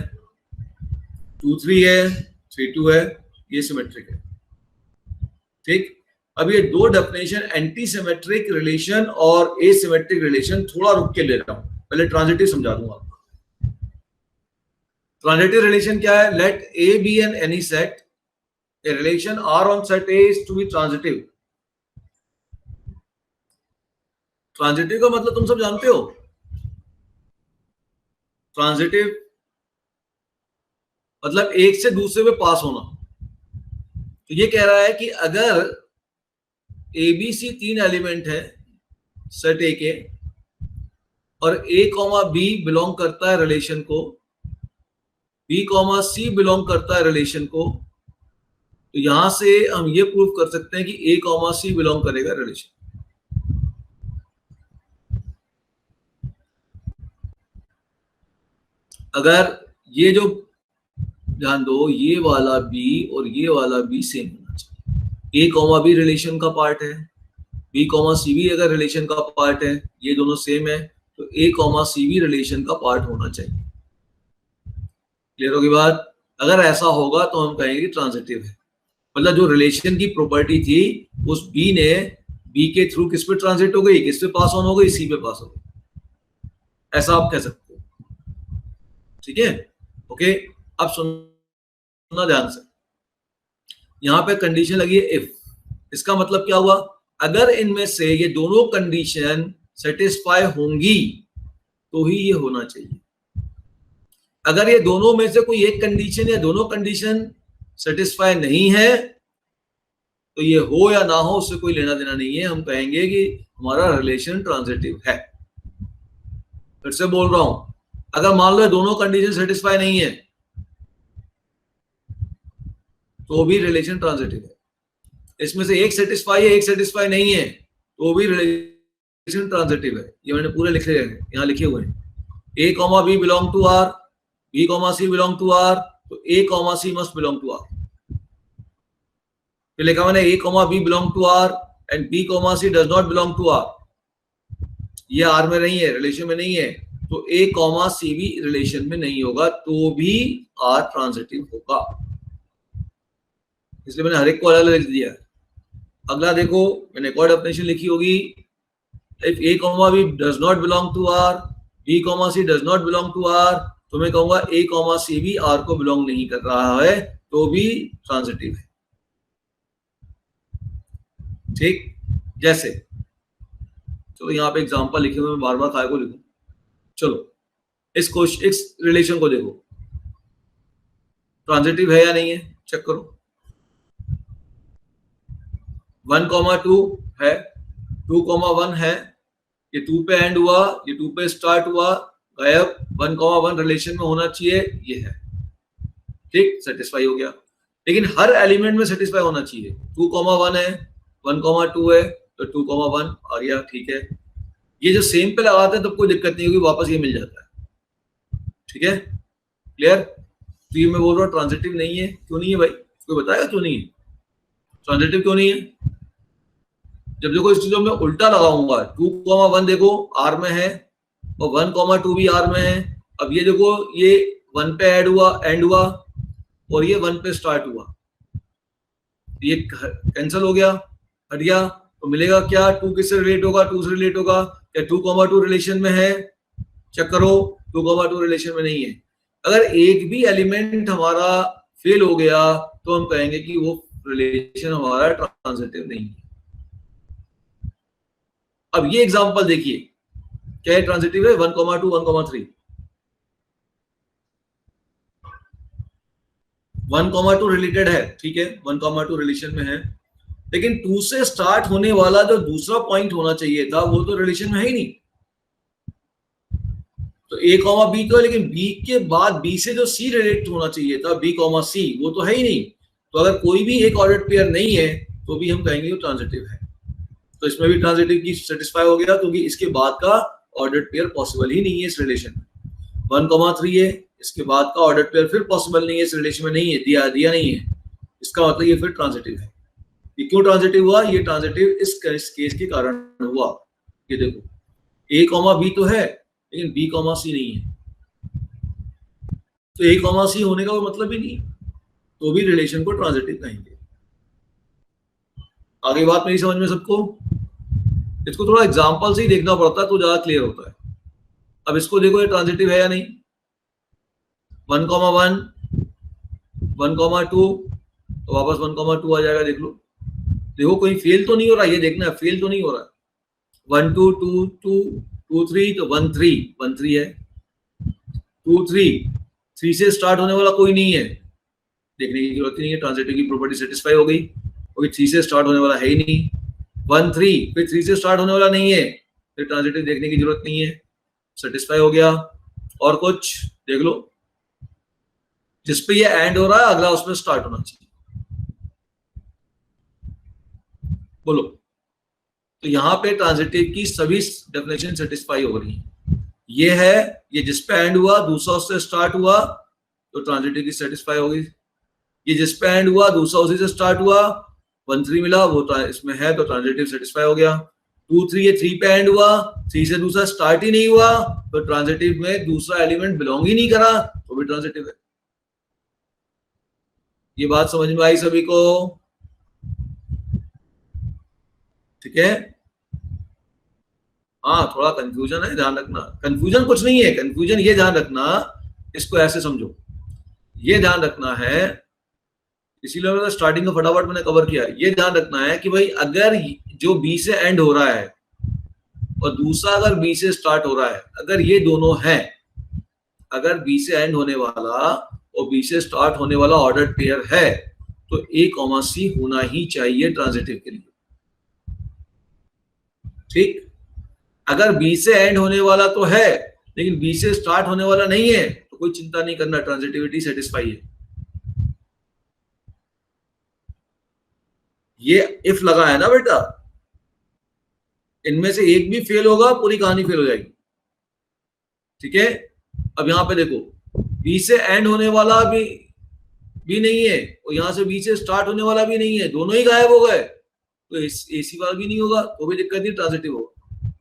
A: 2 3 है, 3 2 है, ये सिमेट्रिक है। ठीक, अब ये दो डेफिनेशन, एंटी सिमेट्रिक रिलेशन और एसिमेट्रिक रिलेशन, थोड़ा रुक के ले रहा हूं, पहले ट्रांजिटिव समझा दूंगा आपको। ट्रांजिटिव रिलेशन क्या है? Let A be an any set, a relation R on set A is to be transitive. Transitive का मतलब तुम सब जानते हो, ट्रांजिटिव मतलब एक से दूसरे पे पास होना। तो ये कह रहा है कि अगर ए बी सी 3 एलिमेंट है सेट ए के, और ए कॉमा बी बिलोंग करता है रिलेशन को, बी कॉमा सी बिलोंग करता है रिलेशन को, तो यहां से हम ये प्रूव कर सकते हैं कि ए कॉमा सी बिलोंग करेगा रिलेशन। अगर ये जो, ध्यान दो, ये वाला बी और ये वाला बी सेम होना चाहिए, ए कॉमा बी रिलेशन का पार्ट है, बी कॉमा सी भी अगर रिलेशन का पार्ट है, ये दोनों सेम है, तो ए कॉमा सी भी रिलेशन का पार्ट होना चाहिए। क्लियर होगी बात? अगर ऐसा होगा तो हम कहेंगे ट्रांजिटिव है। मतलब जो रिलेशन की प्रॉपर्टी थी उस बी ने, बी के थ्रू किस पे ट्रांजिट हो गई, किस पे पास ऑन हो गई, सी पे पास हो गई, ऐसा आप कह सकते हो। ठीक है, ओके। अब सुनना ध्यान से, यहां पे कंडीशन लगी है इफ, इसका मतलब क्या हुआ? अगर इनमें से ये दोनों कंडीशन सेटिस्फाई होंगी तो ही ये होना चाहिए। अगर ये दोनों में से कोई एक कंडीशन या दोनों कंडीशन सेटिस्फाई नहीं है तो ये हो या ना हो उससे कोई लेना देना नहीं है, हम कहेंगे कि हमारा रिलेशन ट्रांजिटिव है। फिर से बोल रहा हूं, अगर मान लो दोनों कंडीशन सेटिस्फाई नहीं है तो भी रिलेशन ट्रांजिटिव है। इसमें से एक सेटिस्फाई है, एक सेटिस्फाई नहीं है, तो भी रिलेशन ट्रांजिटिव है। ये मैंने पूरे लिखे हैं, यहाँ लिखे हुए हैं। A, B belong to R, B, C belong to R, तो A, C must belong to R। फिर लिखा मैंने A, B belong to R and B, C does not belong to R। ये R में नहीं है, रिलेशन में नहीं है, तो A, C भी रिलेशन में नहीं होगा, तो भी R ट्रांजिटिव होगा। इसलिए मैंने हर एक को अलग अलग लिख दिया है। अगला देखो, मैंने एक और डेफिनेशन लिखी होगी, if A, B does not belong to R, B, C does not belong to R, तो मैं कहूंगा A, C भी R को बिलोंग नहीं कर रहा है, तो भी ट्रांजिटिव है। ठीक, जैसे चलो यहाँ पे एग्जांपल लिखे हुए, मैं बार बार काय को लिखूं। चलो इस रिलेशन को देखो, ट्रांजिटिव है या नहीं है, चेक करो। 1,2 है, 2,1 है, ये 2 पे एंड हुआ, ये 2 पे स्टार्ट हुआ, गायब। 1,1 रिलेशन में होना चाहिए, ये है, ठीक, सेटिस्फाई हो गया। लेकिन हर एलिमेंट में सेटिस्फाई होना चाहिए। 2,1 है, 1,2 है, तो 2,1 आ गया, ठीक है। ये जो सेम पे लगाते हैं तब कोई दिक्कत नहीं होगी, वापस ये मिल जाता है, ठीक है, क्लियर। तो ये मैं बोल रहा हूँ ट्रांजिटिव नहीं है। क्यों नहीं है भाई, कोई बताएगा क्यों नहीं है? ट्रांजिटिव क्यों नहीं है? जब देखो इस चीजों में उल्टा लगाऊंगा, 2,1 देखो आर में है और 1,2 भी आर में है। अब ये देखो, ये 1 पे एंड हुआ और ये 1 पे स्टार्ट हुआ, ये कैंसिल हो गया, हट गया, तो मिलेगा क्या? 2 किससे रिलेट होगा? 2 से रिलेट होगा। क्या 2,2 रिलेशन में है? चेक करो, 2,2 रिलेशन में नहीं है। अगर एक भी एलिमेंट हमारा फेल हो गया तो हम कहेंगे कि वो रिलेशन हमारा ट्रांजिटिव नहीं है। अब ये एग्जांपल देखिए, क्या है ट्रांजिटिव है? 1,2 1,3, 1,2 रिलेटेड है, ठीक है, 1,2 रिलेशन में है, लेकिन 2 से स्टार्ट होने वाला जो दूसरा पॉइंट होना चाहिए था वो तो रिलेशन में है ही नहीं। तो A, B तो, लेकिन B के बाद B से जो C रिलेट होना चाहिए था, B, C, वो तो है ही नहीं। तो अगर कोई भी एक ऑर्डर्ड पेयर नहीं है तो भी हम कहेंगे वो ट्रांजिटिव है। तो इसमें भी ट्रांजिटिव की सेटिस्फाई हो गया, क्योंकि इसके बाद का ऑर्डर्ड पेयर पॉसिबल ही नहीं है इस रिलेशन में। 1,3 है, इसके बाद का ऑर्डर्ड पेयर फिर पॉसिबल नहीं है, इस रिलेशन में नहीं है, दिया नहीं है, इसका मतलब ये फिर ट्रांजिटिव है। ये क्यों ट्रांजिटिव हुआ? ये ट्रांजिटिव इस केस के कारण हुआ। ये देखो, A, B तो है, लेकिन B, C नहीं है, तो A, C होने का कोई मतलब ही नहीं, तो भी रिलेशन को ट्रांजिटिव कहेंगे। आगे बात मेरी समझ में सबको? इसको थोड़ा एग्जांपल से ही देखना पड़ता है तो ज्यादा क्लियर होता है। अब इसको देखो, ये ट्रांजिटिव है या नहीं? 1,1 1,2, तो वापस 1,2 आ जाएगा। देख लो, देखो कोई फेल तो नहीं हो रहा, ये देखना है, फेल तो नहीं हो रहा। 1, 2, 2, 2, 2, 3, तो 1, 3 है। 2, 3 से स्टार्ट होने वाला कोई नहीं है, देखने की जरूरत नहीं है, ट्रांजिटिव की प्रॉपर्टी सेटिस्फाई हो गई, क्योंकि 3 से स्टार्ट होने वाला है ही नहीं। 1, 3, फिर 3 से स्टार्ट होने वाला नहीं है, फिर ट्रांजिटिव देखने की जरूरत नहीं है, सेटिस्फाई हो गया। और कुछ देख लो, जिस पे ये एंड हो रहा है अगला उसमें स्टार्ट होना चाहिए। बोलो, तो यहाँ पे ट्रांजिटिव की सभी डेफिनेशन सेटिस्फाई हो रही है। ये है, ये जिस पे एंड हुआ दूसरा उससे स्टार्ट हुआ तो ट्रांजिटिव की सेटिस्फाई हो गई। ये जिस पे एंड हुआ दूसरा उसी से स्टार्ट हुआ, 1, 3 मिला, वो इसमें है, तो ट्रांजिटिव सेटिस्फाई हो गया। 2, 3, ये 3 पे एंड हुआ, 3 से दूसरा स्टार्ट ही नहीं हुआ, तो ट्रांजिटिव में दूसरा एलिमेंट बिलोंग ही नहीं करा, तो भी ट्रांजिटिव है। ये बात समझ में आई सभी को? ठीक है, हाँ, थोड़ा कंफ्यूजन है, ध्यान रखना। कंफ्यूजन कुछ नहीं है, कंफ्यूजन ये ध्यान रखना, इसको ऐसे समझो, ये ध्यान रखना है, इसीलिए मैंने स्टार्टिंग में फटाफट मैंने कवर किया। ये ध्यान रखना है कि भाई अगर जो B से एंड हो रहा है और दूसरा अगर B से स्टार्ट हो रहा है, अगर ये दोनों हैं, अगर B से एंड होने वाला और B से स्टार्ट होने वाला ऑर्डर्ड पेयर है, तो A, C होना ही चाहिए ट्रांजिटिव के लिए। ठीक, अगर B से एंड होने वाला तो है लेकिन B से स्टार्ट होने वाला नहीं है तो कोई चिंता नहीं करना, ट्रांजिटिविटी सेटिस्फाई है। ये इफ लगा है ना बेटा, इनमें से एक भी फेल होगा पूरी कहानी फेल हो जाएगी। ठीक है, अब यहां पे देखो बी से एंड होने वाला भी नहीं है और यहां से बी से स्टार्ट होने वाला भी नहीं है, दोनों ही गायब हो गए, तो एसी वाला भी नहीं होगा, तो भी दिक्कत नहीं, ट्रांजिटिव होगा।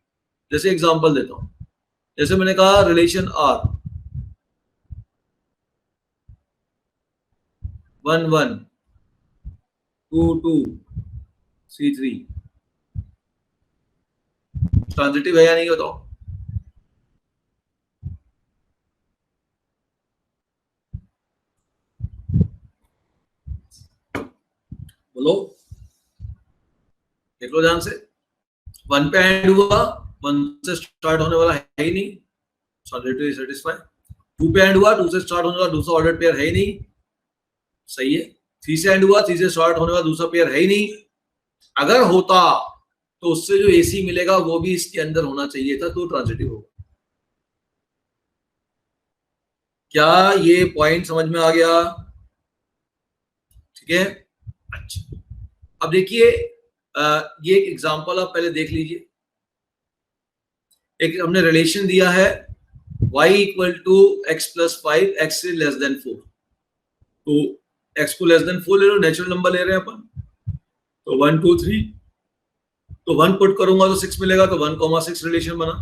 A: जैसे एग्जांपल देता हूं, जैसे मैंने कहा रिलेशन आर 1 1 2 2 C3 ट्रांजिटिव है या नहीं बताओ? बोलो, देख लो ध्यान से। 1 पे एंड हुआ, 1 से स्टार्ट होने वाला है ही नहीं, ट्रांजिटिव सेटिस्फाई। 2 पे एंड हुआ, 2 से स्टार्ट होने वाला दूसरा ऑर्डर पेयर है ही नहीं, सही है। 3 से एंड हुआ, 3 से स्टार्ट होने वाला दूसरा पेयर है ही नहीं। अगर होता तो उससे जो एसी मिलेगा वो भी इसके अंदर होना चाहिए था, तो ट्रांजिटिव होगा। क्या ये पॉइंट समझ में आ गया? ठीक है, अच्छा अब देखिए ये एक एग्जांपल आप पहले देख लीजिए। एक हमने रिलेशन दिया है y equal to x plus 5 x से लेस देन 4, तो x को लेस देन 4 ले लो, नेचुरल नंबर ले रहे हैं अपन, तो 1 2 3, तो 1 पुट करूंगा तो 6 मिलेगा, तो 1,6 रिलेशन बना।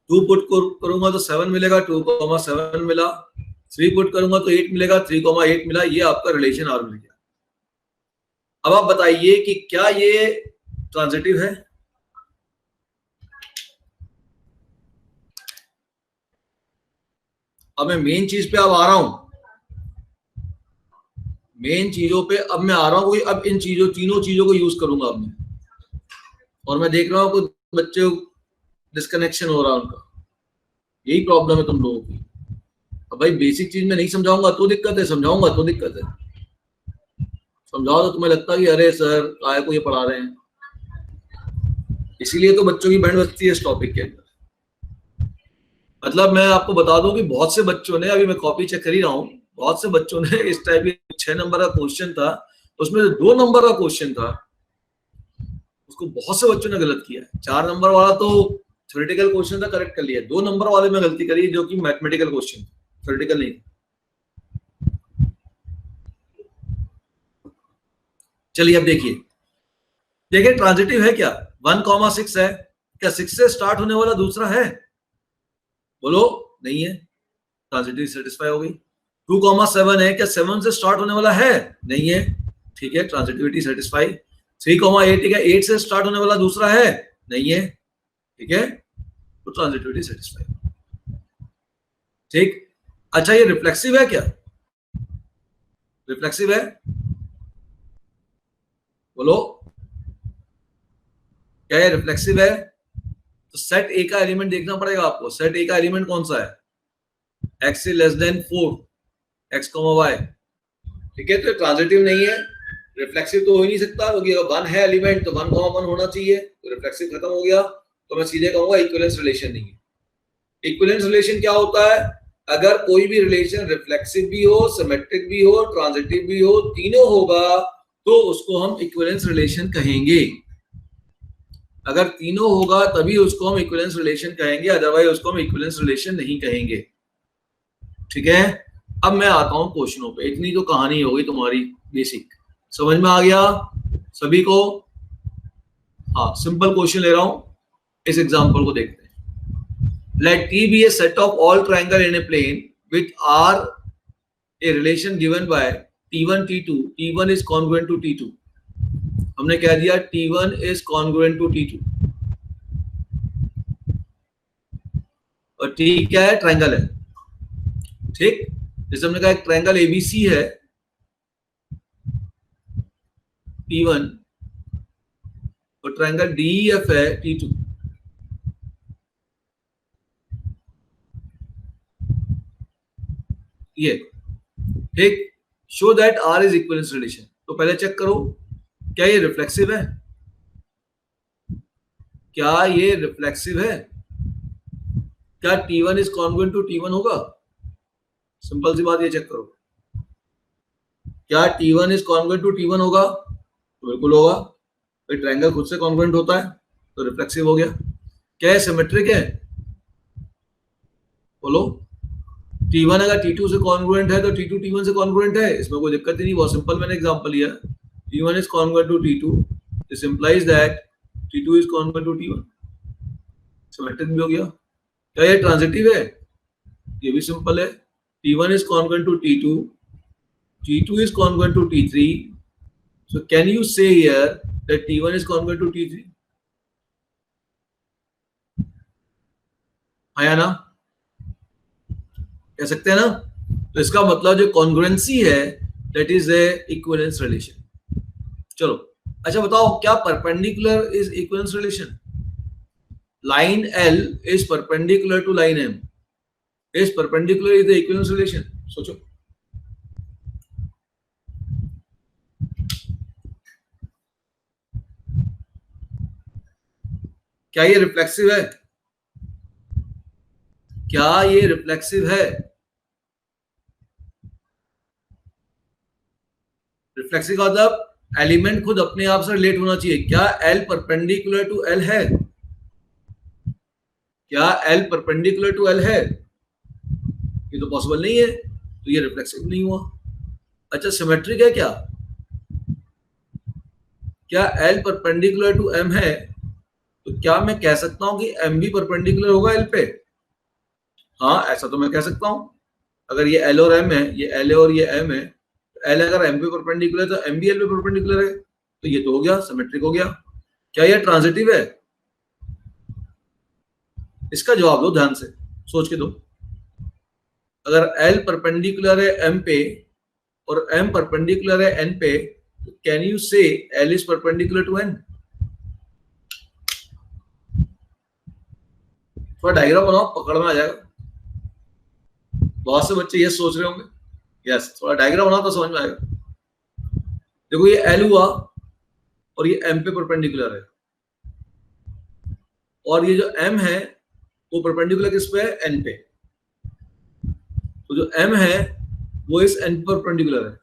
A: 2 पुट करूंगा तो 7 मिलेगा, 2,7 मिला। 3 पुट करूंगा तो 8 मिलेगा, 3,8 मिला। ये आपका रिलेशन आर मिल गया। अब आप बताइए कि क्या ये ट्रांजिटिव है? अब मैं मेन चीज पे अब आ रहा हूं, मेन चीजों पे अब मैं आ रहा हूं। अब इन चीजों, तीनों चीजों को यूज करूंगा अब मैं, और मैं देख रहा हूं कुछ बच्चे डिस्कनेक्शन हो रहा है उनका, यही प्रॉब्लम है तुम लोगों की। अब भाई बेसिक चीज में नहीं समझाऊंगा तो दिक्कत है, समझाऊंगा तो दिक्कत है। समझाओ तो तुम्हें लगता है कि अरे सर काय को ये पढ़ा रहे हैं, इसीलिए तो बच्चों की बैंड बजती है इस टॉपिक के अंदर। मतलब मैं आपको बता दूं कि बहुत से बच्चों ने, अभी मैं कॉपी चेक कर ही रहा हूँ, बहुत से बच्चों ने इस टाइप के 6 नंबर का क्वेश्चन था, उसमें 2 नंबर का क्वेश्चन था, उसको बहुत से बच्चों ने गलत किया है। 4 नंबर वाला तो थ्योरेटिकल क्वेश्चन था, करेक्ट कर लिया। 2 नंबर वाले में गलती करी जो कि मैथमेटिकल क्वेश्चन, थ्योरेटिकल नहीं। चलिए अब देखिए, देखिए ट्रांजिटिव है क्या? 1,6 है, क्या 6 से स्टार्ट होने वाला दूसरा है? बोलो, नहीं है, ट्रांजिटिव सेटिस्फाई हो गई। 2,7 है, क्या 7 से स्टार्ट होने वाला है? नहीं है, ठीक है, ट्रांजिटिविटी सेटिस्फाई। 3,8 है, 8 से स्टार्ट होने वाला दूसरा है? नहीं है, ठीक है, तो ट्रांजिटिविटी सेटिस्फाई। ठीक, अच्छा ये रिफ्लेक्सिव है क्या? रिफ्लेक्सिव है, बोलो, क्या ये रिफ्लेक्सिव है? तो सेट ए का एलिमेंट देखना पड़ेगा आपको। सेट ए का एलिमेंट कौन सा है? x से लेस देन 4, x, y, ठीक है, तो ट्रांजिटिव नहीं है, रिफ्लेक्सिव तो हो ही नहीं सकता, क्योंकि अगर 1 है एलिमेंट तो 1,1 होना चाहिए, तो रिफ्लेक्सिव खत्म हो गया। तो मैं सीधे कहूंगा इक्विवेलेंस रिलेशन नहीं है। इक्विवेलेंस रिलेशन क्या होता है? अगर कोई भी रिलेशन रिफ्लेक्सिव भी हो, सिमेट्रिक भी हो, ट्रांजिटिव भी हो, तीनों होगा तो उसको हम इक्विवेलेंस रिलेशन कहेंगे। अगर तीनों होगा तभी उसको हम इक्विवेलेंस रिलेशन कहेंगे, अदरवाइज उसको हम इक्विवेलेंस रिलेशन नहीं कहेंगे। ठीक है, अब मैं आता हूं क्वेश्चनों पे। इतनी तो कहानी हो गई तुम्हारी बेसिक, समझ में आ गया सभी को? हाँ, सिंपल क्वेश्चन ले रहा हूं, इस एग्जांपल को देखते हैं। Let T be a set of all triangle in a plane which are a relation given by T1 T2, T1 is congruent to T2। हमने कह दिया T1 is congruent to T2, और T क्या है? Triangle है। ठीक, जैसे हमने कहा एक ट्रायंगल ABC है T1 और ट्रायंगल DEF है T2। ये ठीक, show that R is equivalence relation. तो पहले चेक करो क्या ये रिफ्लेक्सिव है, क्या ये रिफ्लेक्सिव है, क्या T1 is congruent to T1 होगा? सिंपल सी बात, ये चेक करो क्या T1 is congruent to T1 होगा? तो बिल्कुल होगा, फिर ट्रायंगल खुद से कॉन्ग्रुएंट होता है तो रिफ्लेक्सिव हो गया। क्या है सिमेट्रिक है? बोलो। T1 अगर T2 से कॉन्ग्रुएंट है तो T2 T1 से कॉन्ग्रुएंट है, इसमें कोई दिक्कत ही नहीं, बहुत सिंपल मैंने एग्जांपल लिया। T1 is congruent to T2, this implies that T2 is congruent to T1, symmetric भी हो गया। क्या ये ट्रांजिटिव है? ये भी सिंपल है, T1 is congruent to T2, T2 is congruent to T3. So can you say here that T1 is congruent to T3? हाँ या ना? कह सकते हैं ना? तो इसका मतलब जो कॉन्ग्रुएंसी है that is a equivalence relation. चलो अच्छा बताओ, क्या perpendicular is equivalence relation? Line L is perpendicular to line M. Is perpendicular is the equivalence relation. सोचो। क्या ये रिफ्लेक्सिव है? क्या ये रिफ्लेक्सिव है? रिफ्लेक्सिव का मतलब एलिमेंट खुद अपने आप से रिलेट होना चाहिए। क्या L परपेंडिकुलर टू L है? क्या L परपेंडिकुलर टू L है? ये तो पॉसिबल नहीं है, तो ये रिफ्लेक्सिव नहीं हुआ। अच्छा सिमेट्रिक है क्या? क्या L परपेंडिकुलर टू M है? तो क्या मैं कह सकता हूं कि M भी परपेंडिकुलर होगा L पे? हाँ ऐसा तो मैं कह सकता हूं। अगर ये L और M है, ये L है और ये M है, तो L अगर M पे परपेंडिकुलर है तो M भी L पे परपेंडिकुलर है, तो ये तो हो गया, सिमेट्रिक हो गया। क्या ये ट्रांजिटिव है? इसका जवाब दो, ध्यान से सोच के दो। अगर L परपेंडिकुलर है M पे और M परपेंडिकुलर है N पे, तो can you say L is perpendicular to N? थोड़ा डायग्राम बनाओ, पकड़ में आ जाएगा। बहुत से बच्चे ये सोच रहे होंगे, यस थोड़ा डायग्राम बनाओ तो समझ में आएगा। देखो ये L हुआ और ये M पे परपेंडिकुलर है, और ये जो M है वो परपेंडिकुलर किस पे है? N पे। तो जो M है वो इस N पर परपेंडिकुलर है,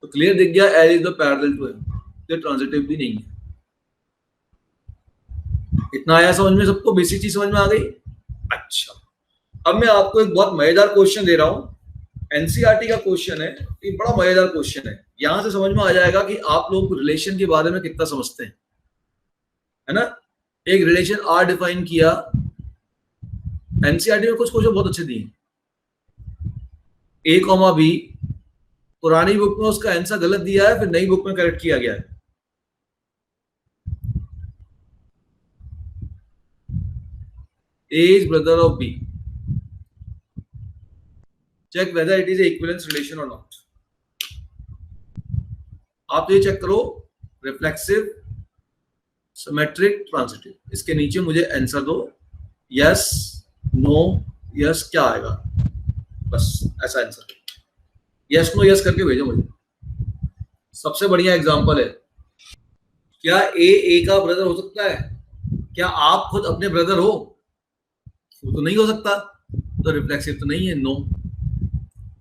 A: तो क्लियर दिख गया L is the parallel to M, ये ट्रांजिटिव भी नहीं है। इतना आया समझ में सबको? बेसिक चीज समझ में आ गई? अच्छा अब मैं आपको एक बहुत मजेदार क्वेश्चन दे रहा हूं, एनसीईआरटी का क्वेश्चन है, ये बड़ा मजेदार क्वेश्चन है। यहां से समझ में आ जाएगा कि आप लोग रिलेशन के बारे में कितना समझते हैं, है ना। एक रिलेशन आर डिफाइन किया, एनसीईआरटी में कुछ क्वेश्चन बहुत अच्छे दिए। ए कॉमा बी, पुरानी बुक में उसका आंसर गलत दिया है, फिर नई बुक में करेक्ट किया गया है। A is brother of B. Check whether it is a equivalence relation or not. आप ये चेक करो, रिफ्लेक्सिव, सिमेट्रिक, ट्रांजिटिव। इसके नीचे मुझे आंसर दो, यस नो यस, क्या आएगा, बस ऐसा आंसर, यस नो यस करके भेजो मुझे। सबसे बढ़िया एग्जांपल है, क्या ए का ब्रदर हो सकता है? क्या आप खुद अपने ब्रदर हो? वो तो नहीं हो सकता, तो रिफ्लेक्सिव तो नहीं है, no.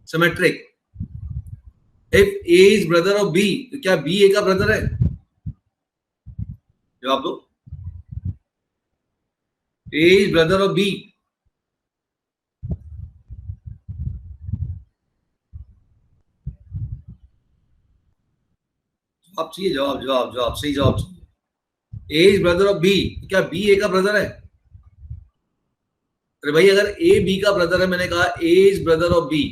A: Symmetric, if A is brother of B, तो क्या बी ए का ब्रदर है? जवाब दो। A is brother of B, जवाब चाहिए, जवाब जवाब जवाब, सही जवाब चाहिए। A is brother of B, क्या बी ए का ब्रदर है? अरे भाई अगर ए बी का ब्रदर है, मैंने कहा ए इज ब्रदर ऑफ बी,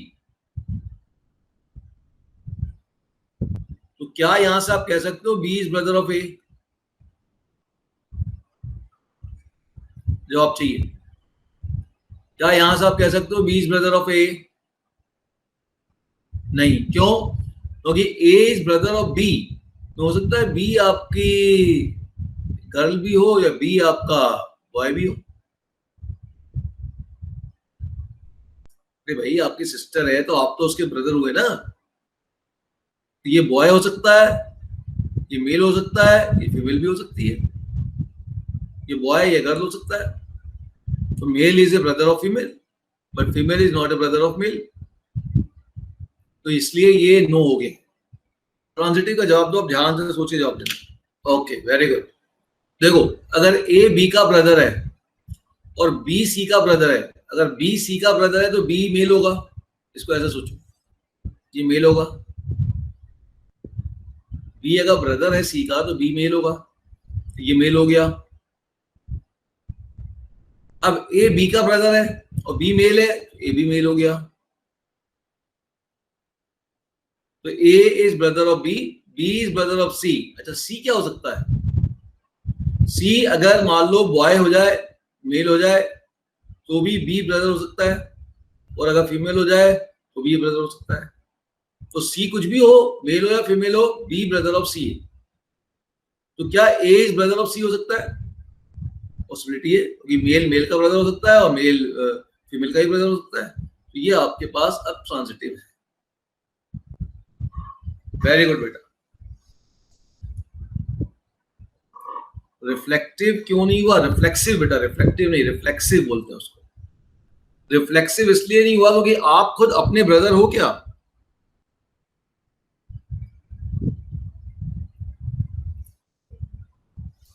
A: तो क्या यहां से आप कह सकते हो बी इज ब्रदर ऑफ ए? जवाब चाहिए। क्या यहां से आप कह सकते हो बी इज ब्रदर ऑफ ए? नहीं, क्यों? क्योंकि ए इज ब्रदर ऑफ बी, तो हो सकता है बी आपकी गर्ल भी हो या बी आपका बॉय भी हो। अरे भाई आपकी सिस्टर है तो आप तो उसके ब्रदर हुए ना, ये बॉय हो सकता है, ये मेल हो सकता है, ये फीमेल भी हो सकती है, ये बॉय ये गर्ल हो सकता है। तो male is a brother of female but female is not a brother of male, तो इसलिए ये नो हो गया। ट्रांजिटिव का जवाब दो, आप ध्यान से सोचिए जवाब देना। Okay very good. देखो अगर ए बी का ब्रदर है और बी सी का ब्रदर है, अगर बी सी का ब्रदर है तो बी मेल होगा, इसको ऐसे सोचो, ये मेल होगा। बी अगर ब्रदर है सी का तो बी मेल होगा, ये मेल हो गया। अब ए बी का ब्रदर है और बी मेल है, ए बी मेल हो गया। तो A is brother of B, B is brother of C. अच्छा सी क्या हो सकता है? सी अगर मान लो बॉय हो जाए, मेल हो जाए तो भी बी ब्रदर हो सकता है, और अगर फीमेल हो जाए तो भी ब्रदर हो सकता है। तो सी कुछ भी हो, मेल हो या फीमेल हो, बी ब्रदर ऑफ सी है। तो क्या ए इज ब्रदर ऑफ सी हो सकता है? पॉसिबिलिटी है, क्योंकि मेल मेल का ब्रदर हो सकता है और मेल फीमेल का ही ब्रदर हो सकता है। तो ये आपके पास अब ट्रांजिटिव है। वेरी गुड बेटा। रिफ्लेक्टिव क्यों नहीं हुआ? रिफ्लेक्सिव बेटा, रिफ्लेक्टिव नहीं, रिफ्लेक्सिव बोलते हैं उसको। रिफ्लेक्सिव इसलिए नहीं हुआ क्योंकि आप खुद अपने ब्रदर हो क्या?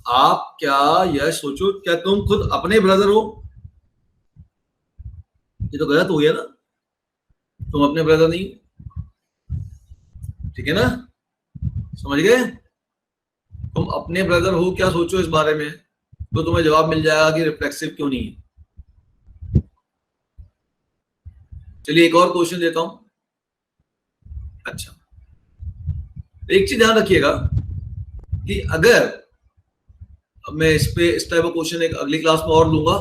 A: आप क्या यह सोचो, क्या तुम खुद अपने ब्रदर हो? ये तो गलत हो गया ना, तुम अपने ब्रदर नहीं, ठीक है ना, समझ गए? तुम अपने ब्रदर हो क्या, सोचो इस बारे में, तो तुम्हें जवाब मिल जाएगा कि रिफ्लेक्सिव क्यों नहीं है। चलिए एक और क्वेश्चन देता हूं। अच्छा एक चीज ध्यान रखिएगा कि अगर मैं इस टाइप ऑफ क्वेश्चन एक अगली क्लास में और लूंगा,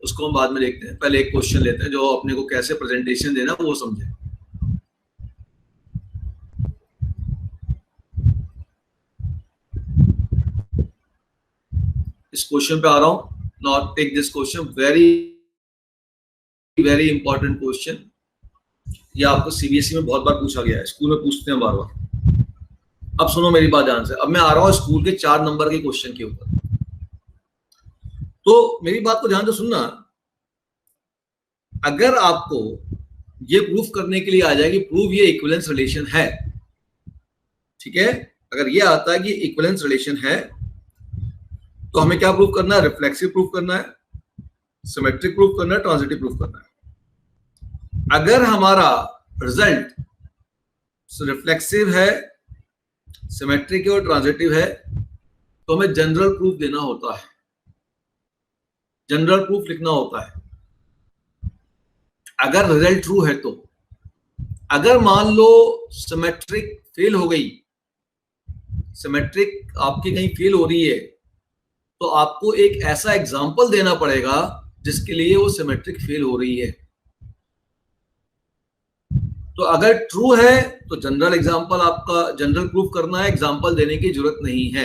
A: उसको हम बाद में देखते हैं। पहले एक क्वेश्चन लेते हैं जो अपने को कैसे प्रेजेंटेशन देना वो समझे। इस क्वेश्चन पे आ रहा हूं। Now take this question, very very important question. ये आपको सीबीएसई में बहुत बार पूछा गया है, स्कूल में पूछते हैं बार बार। अब सुनो मेरी बात ध्यान से, अब मैं आ रहा हूं स्कूल के 4 नंबर के क्वेश्चन के ऊपर। तो मेरी बात को ध्यान से सुनना। अगर आपको ये प्रूफ करने के लिए आ जाए कि प्रूव ये इक्विवेलेंस रिलेशन है, ठीक है, अगर ये आता है कि इक्विवेलेंस रिलेशन है तो हमें क्या प्रूफ करना है? रिफ्लेक्सिव प्रूफ करना है, सिमेट्रिक प्रूफ करना है, ट्रांजिटिव प्रूफ करना है। अगर हमारा रिजल्ट रिफ्लेक्सिव है, सिमेट्रिक है और ट्रांजिटिव है तो हमें जनरल प्रूफ देना होता है, जनरल प्रूफ लिखना होता है अगर रिजल्ट ट्रू है तो। अगर मान लो सिमेट्रिक फेल हो गई, सिमेट्रिक आपकी कहीं फेल हो रही है, तो आपको एक ऐसा एग्जाम्पल देना पड़ेगा जिसके लिए वो सिमेट्रिक फेल हो रही है। तो अगर ट्रू है तो जनरल एग्जाम्पल, आपका जनरल प्रूफ करना है, एग्जाम्पल देने की जरूरत नहीं है।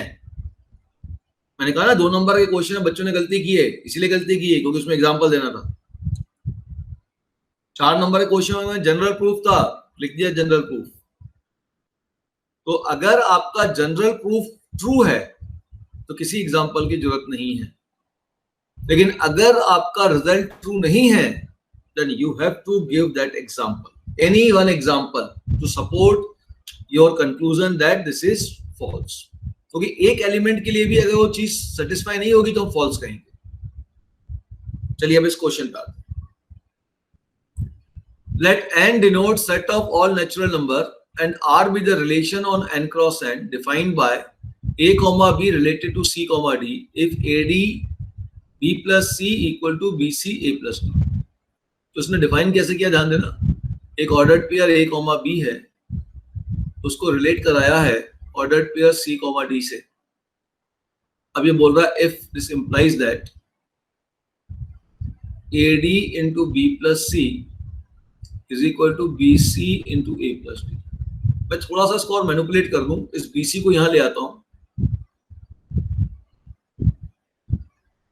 A: मैंने कहा ना 2 नंबर के क्वेश्चन में बच्चों ने गलती की है, इसीलिए गलती की है क्योंकि उसमें एग्जाम्पल देना था। 4 नंबर के क्वेश्चन में जनरल प्रूफ था, लिख दिया जनरल प्रूफ। तो अगर आपका जनरल प्रूफ ट्रू है तो किसी एग्जाम्पल की जरूरत नहीं है। लेकिन अगर आपका रिजल्ट ट्रू नहीं है then you have to give that example, any one example to support your conclusion that this is false. क्योंकि एक एलिमेंट के लिए भी अगर वो चीज सेटिस्फाई नहीं होगी तो हम फॉल्स कहेंगे। चलिए अब इस क्वेश्चन पे आते हैं। Let n denote set of all natural number and r be the relation on n cross n defined by a comma b related to c comma d if ad b plus c equal to bc a plus d। तो इसने define कैसे किया ध्यान देना। एक ordered pair a comma b है, उसको relate कराया है ordered pair c comma d से। अब ये बोल रहा है if this implies that ad into b plus c is equal to bc into a plus d। मैं थोड़ा सा इसको और मैनिपुलेट कर दूं, इस bc को यहां ले आता हूं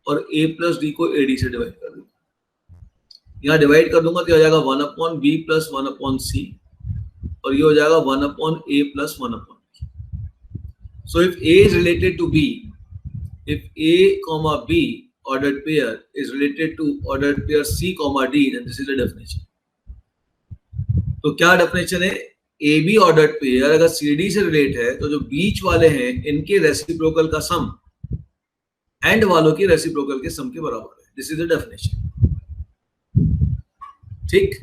A: और a plus d को ad से डिवाइड कर दूंगा। यहां डिवाइड कर दूंगा तो आ जाएगा 1/b plus 1/c और ये हो जाएगा 1/a plus 1/b. So if A is related to B, if A comma B ordered pair is related to ordered pair C comma D, then this is the definition. तो क्या definition है? A be ordered pair अगर C D से relate है तो जो बीच वाले हैं इनके रेसिप्रोकल का सम एंड वालों के रेसिप्रोकल के सम के बराबर है. This is the definition. ठीक.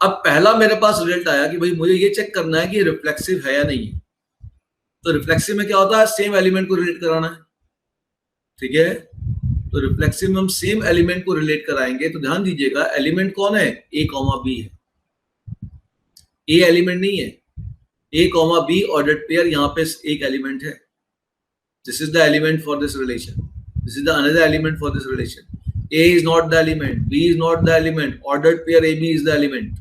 A: अब पहला मेरे पास रिजल्ट आया कि भाई मुझे ये चेक करना है कि रिफ्लेक्सिव है या नहीं है. तो रिफ्लेक्सिव में क्या होता है? सेम एलिमेंट को रिलेट कराना है. ठीक है. तो रिफ्लेक्सिव में हम सेम एलिमेंट को रिलेट कराएंगे. तो ध्यान दीजिएगा एलिमेंट कौन है? ए कॉमा बी है. ए एलिमेंट नहीं है. A comma be ordered pair यहाँ पे एक एलिमेंट है. This is the element for this relation. This is the another element for this relation. A is not the element, B is not the element, ordered pair AB is the element.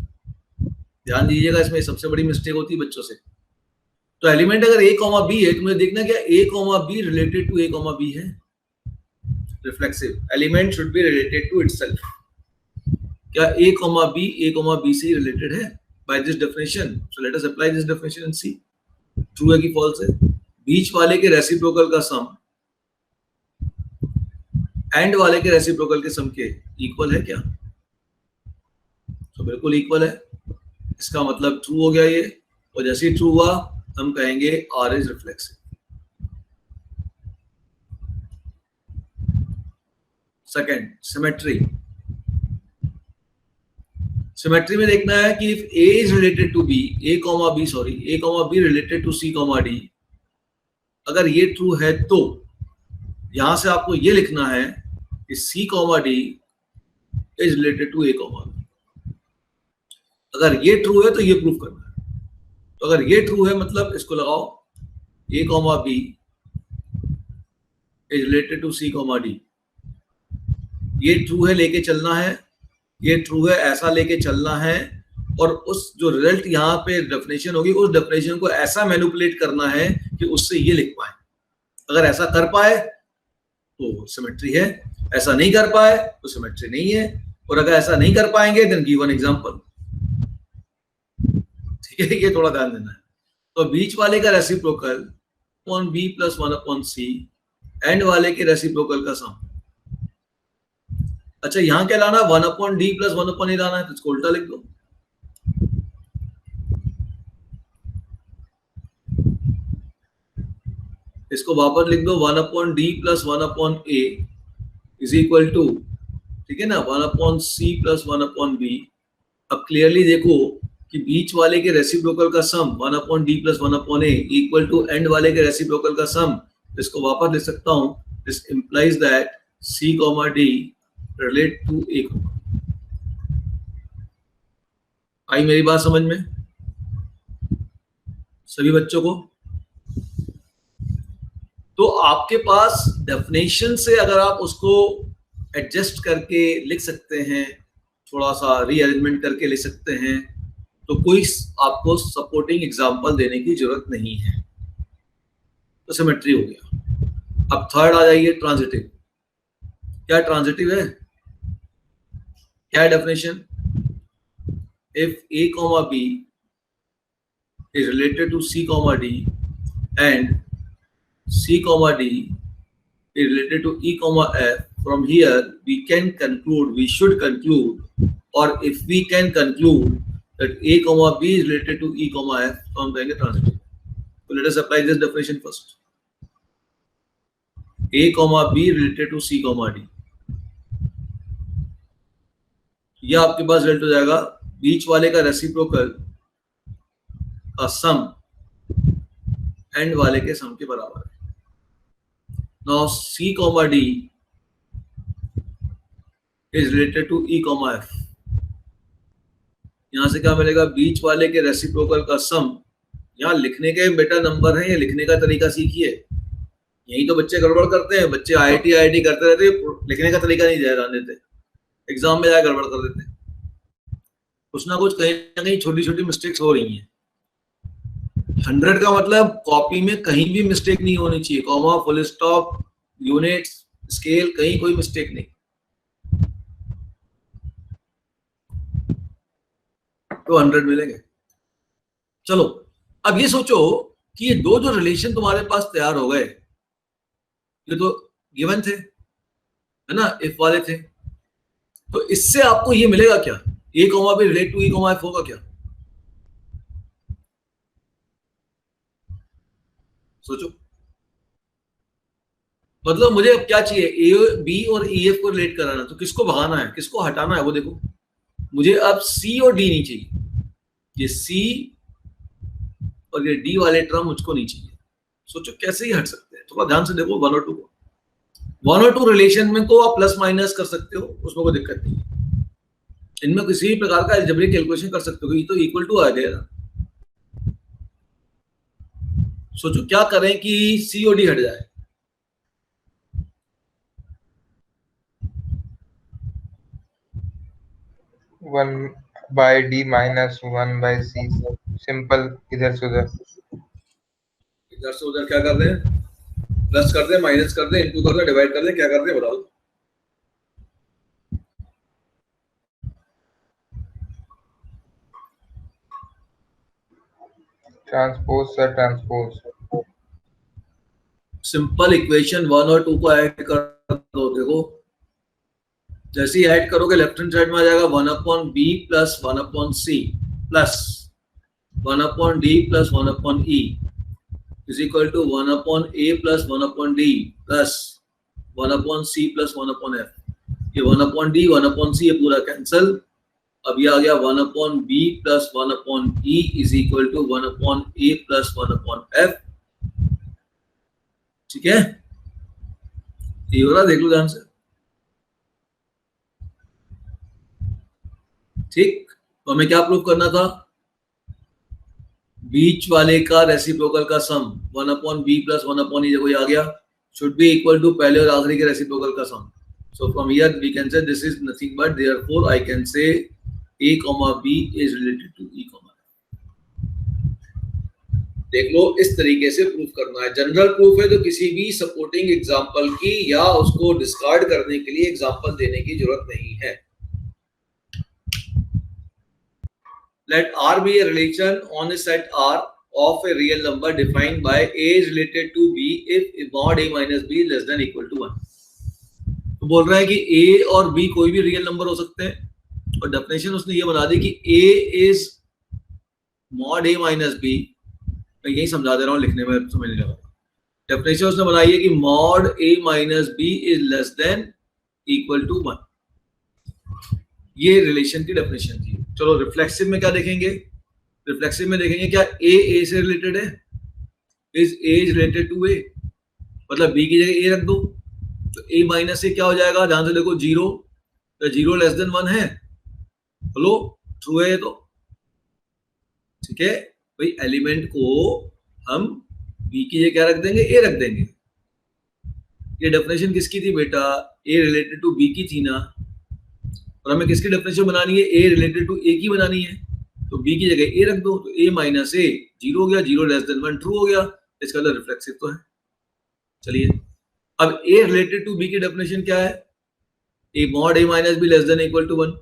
A: ध्यान दीजिएगा इसमें सबसे बड़ी mistake होती है बच्चों से. तो एलिमेंट अगर A कॉमा B है तो मुझे देखना क्या A comma B related to A comma B है. Reflexive element should be related to itself. क्या A कॉमा B से रिलेटेड है by this definition? So let us apply this definition and see true है कि false है. बीच वाले के reciprocal का सम एंड वाले के रेसिप्रोकल के सम के इक्वल है क्या? तो बिल्कुल इक्वल है. इसका मतलब ट्रू हो गया ये. और जैसे ही ट्रू हुआ हम कहेंगे R is reflexive. Second, symmetry. Symmetry में देखना है कि if A is related to B, A comma B related to C comma D, अगर ये ट्रू है तो यहां से आपको ये लिखना है कि C comma D is related to A comma B. अगर ये ट्रू है तो ये प्रूफ करना है. तो अगर ये ट्रू है मतलब इसको लगाओ A comma B is related to C comma D. ये ट्रू है लेके चलना है. ये ट्रू है ऐसा लेके चलना है. और उस जो रिजल्ट यहाँ पे डेफिनेशन होगी उस डेफिनेशन को ऐसा मैनिपुलेट करना है कि उससे ये लिख पाए. अगर ऐसा कर पाए तो सिमेट्री है. ऐसा नहीं कर पाए तो सिमेट्री नहीं है. और अगर ऐसा नहीं कर पाएंगे देन गिव एन एग्जांपल. ठीक है. ये थोड़ा ध्यान देना है. तो बीच वाले का रेसिप्रोकल 1/b + 1/c एंड वाले के रेसिप्रोकल का सम. अच्छा यहां क्या लाना? 1/d + 1/a लाना है. तो इसको उल्टा लिख दो. इसको वापस लिख दो 1/d + 1/a is equal to, ठीक है ना, 1/c + 1/b. अब क्लियरली देखो कि बीच वाले के रेसिप्रोकल का सम 1/d + 1/a equal to and वाले के रेसिप्रोकल का सम. इसको वापस लिख सकता हूं. This implies that C, D relate to A. आई मेरी बात समझ में सभी बच्चों को? तो आपके पास डेफिनेशन से अगर आप उसको एडजस्ट करके लिख सकते हैं, थोड़ा सा रीअरेंजमेंट करके लिख सकते हैं, तो कोई आपको सपोर्टिंग एग्जांपल देने की जरूरत नहीं है. तो सिमेट्री हो गया. अब थर्ड आ जाइए, ट्रांजिटिव. क्या ट्रांजिटिव है? क्या है definition? If A, B is related to C, D and C, D is related to E, F, from here we can conclude, we should conclude, or if we can conclude that A, B is related to E, F, तो हम कहेंगे transitive. So let us apply this definition first. A, B related to C, D. यह आपके पास result हो जाएगा बीच वाले का reciprocal का सम एंड वाले के सम के बराबर है. Now C, D is related to E, F. यहां से क्या मिलेगा? बीच वाले के रेसिप्रोकल का सम. यहाँ लिखने के बेटा नंबर है, ये लिखने का तरीका सीखिए. यही तो बच्चे गड़बड़ करते हैं. बच्चे IIT करते रहते, लिखने का तरीका नहीं जान देते, एग्जाम में जाकर गड़बड़ कर देते हैं. कुछ ना कुछ कहीं ना कहीं छोटी छोटी मिस्टेक्स हो रही हैं. 100 का मतलब कॉपी में कहीं भी मिस्टेक नहीं होनी चाहिए. Comma, full stop, units, scale, कहीं कोई मिस्टेक नहीं. तो 100 मिलेंगे. चलो अब ये सोचो कि ये दो जो रिलेशन तुम्हारे पास तैयार हो गए, ये तो गिवन थे, है ना, इफ वाले थे, तो इससे आपको ये मिलेगा क्या, A comma B relate to E comma F होगा क्या? सोचो, मतलब मुझे अब क्या चाहिए, ए बी और ई एफ को रिलेट कराना, तो किसको भगाना है, किसको हटाना है, वो देखो। मुझे अब सी और डी नहीं चाहिए, ये सी और ये डी वाले टर्म मुझको नहीं चाहिए। सोचो कैसे ही हट सकते हैं, थोड़ा ध्यान से देखो वन और टू को। वन और टू रिलेशन में तो आप प्लस माइनस कर सकते हो, उसमें कोई दिक्कत नहीं है, इनमें किसी भी प्रकार का अलजेब्रिक कैलकुलेशन कर सकते हो, ये तो इक्वल टू आ गया ना। सोचो क्या करें कि सी और डी हट जाए।
B: 1/d माइनस 1/c, सिंपल, इधर से उधर।
A: इधर से उधर क्या कर रहे हैं, प्लस कर दे, माइनस कर दे, इनटू कर दे, डिवाइड कर दे, क्या कर दे बताओ?
B: Transpose sir, transpose.
A: Simple equation one और टू को ऐड कर दो, देखो जैसे ही ऐड करोगे लेफ्ट हैंड साइड में आ जाएगा 1/b plus 1/c plus 1/d plus 1/e is equal to 1/a plus 1/d plus 1/c plus 1/f। ये 1/d 1/c ये पूरा कैंसिल, अब ये आ गया 1/b plus 1/e is equal to 1/a plus 1/f। ठीक है, ये हो रहा, देख लो ध्यान से। ठीक, तो हमें क्या प्रूव करना था, बीच वाले का रेसिप्रोकल का सम 1/b प्लस 1/e, देखो ये आ गया, शुड बी इक्वल टू पहले और आखिरी के रेसिप्रोकल का sum. So from here we can say this is nothing but therefore I can say a comma b is related to e comma f। देख लो इस तरीके से प्रूफ करना है, जनरल प्रूफ है तो किसी भी सपोर्टिंग एग्जांपल की या उसको डिस्कार्ड करने के लिए एग्जांपल देने की जरूरत नहीं है। Let R be a relation on a set R of a real number defined by A is related to B if mod A minus B less than equal to 1। तो बोल रहा है कि A और B कोई भी real number हो सकते हैं, और डेफिनेशन उसने ये बना दी कि A is mod A minus B। मैं यही समझा दे रहा हूँ, लिखने में समझ नहीं लगा। डेफिनेशन उसने बनाई है कि mod A minus B is less than equal to 1। ये रिलेशन की डेफिनेशन थी। चलो रिफ्लेक्सिव में क्या देखेंगे, रिफ्लेक्सिव में देखेंगे क्या ए से रिलेटेड है, is A is related to A, मतलब बी की जगह ए रख दो, तो ए माइनस ए क्या हो जाएगा, ध्यान से देखो, जीरो, तो जीरो लेस देन 1 है, बोलो ट्रू है ये तो। ठीक है भाई, एलिमेंट को हम बी की जगह क्या रख देंगे, ए रख देंगे। ये डेफिनेशन किसकी थी बेटा, ए रिलेटेड टू बी की थी ना, और हमें किसकी डेफिनेशन बनानी है, ए रिलेटेड टू ए की बनानी है, तो बी की जगह ए रख दो, तो ए माइनस ए जीरो हो गया, जीरो लेस देन 1 ट्रू हो गया, इसका मतलब रिफ्लेक्सिव तो है। चलिए अब ए रिलेटेड टू बी की डेफिनेशन क्या है, A mod A minus B less than equal to 1।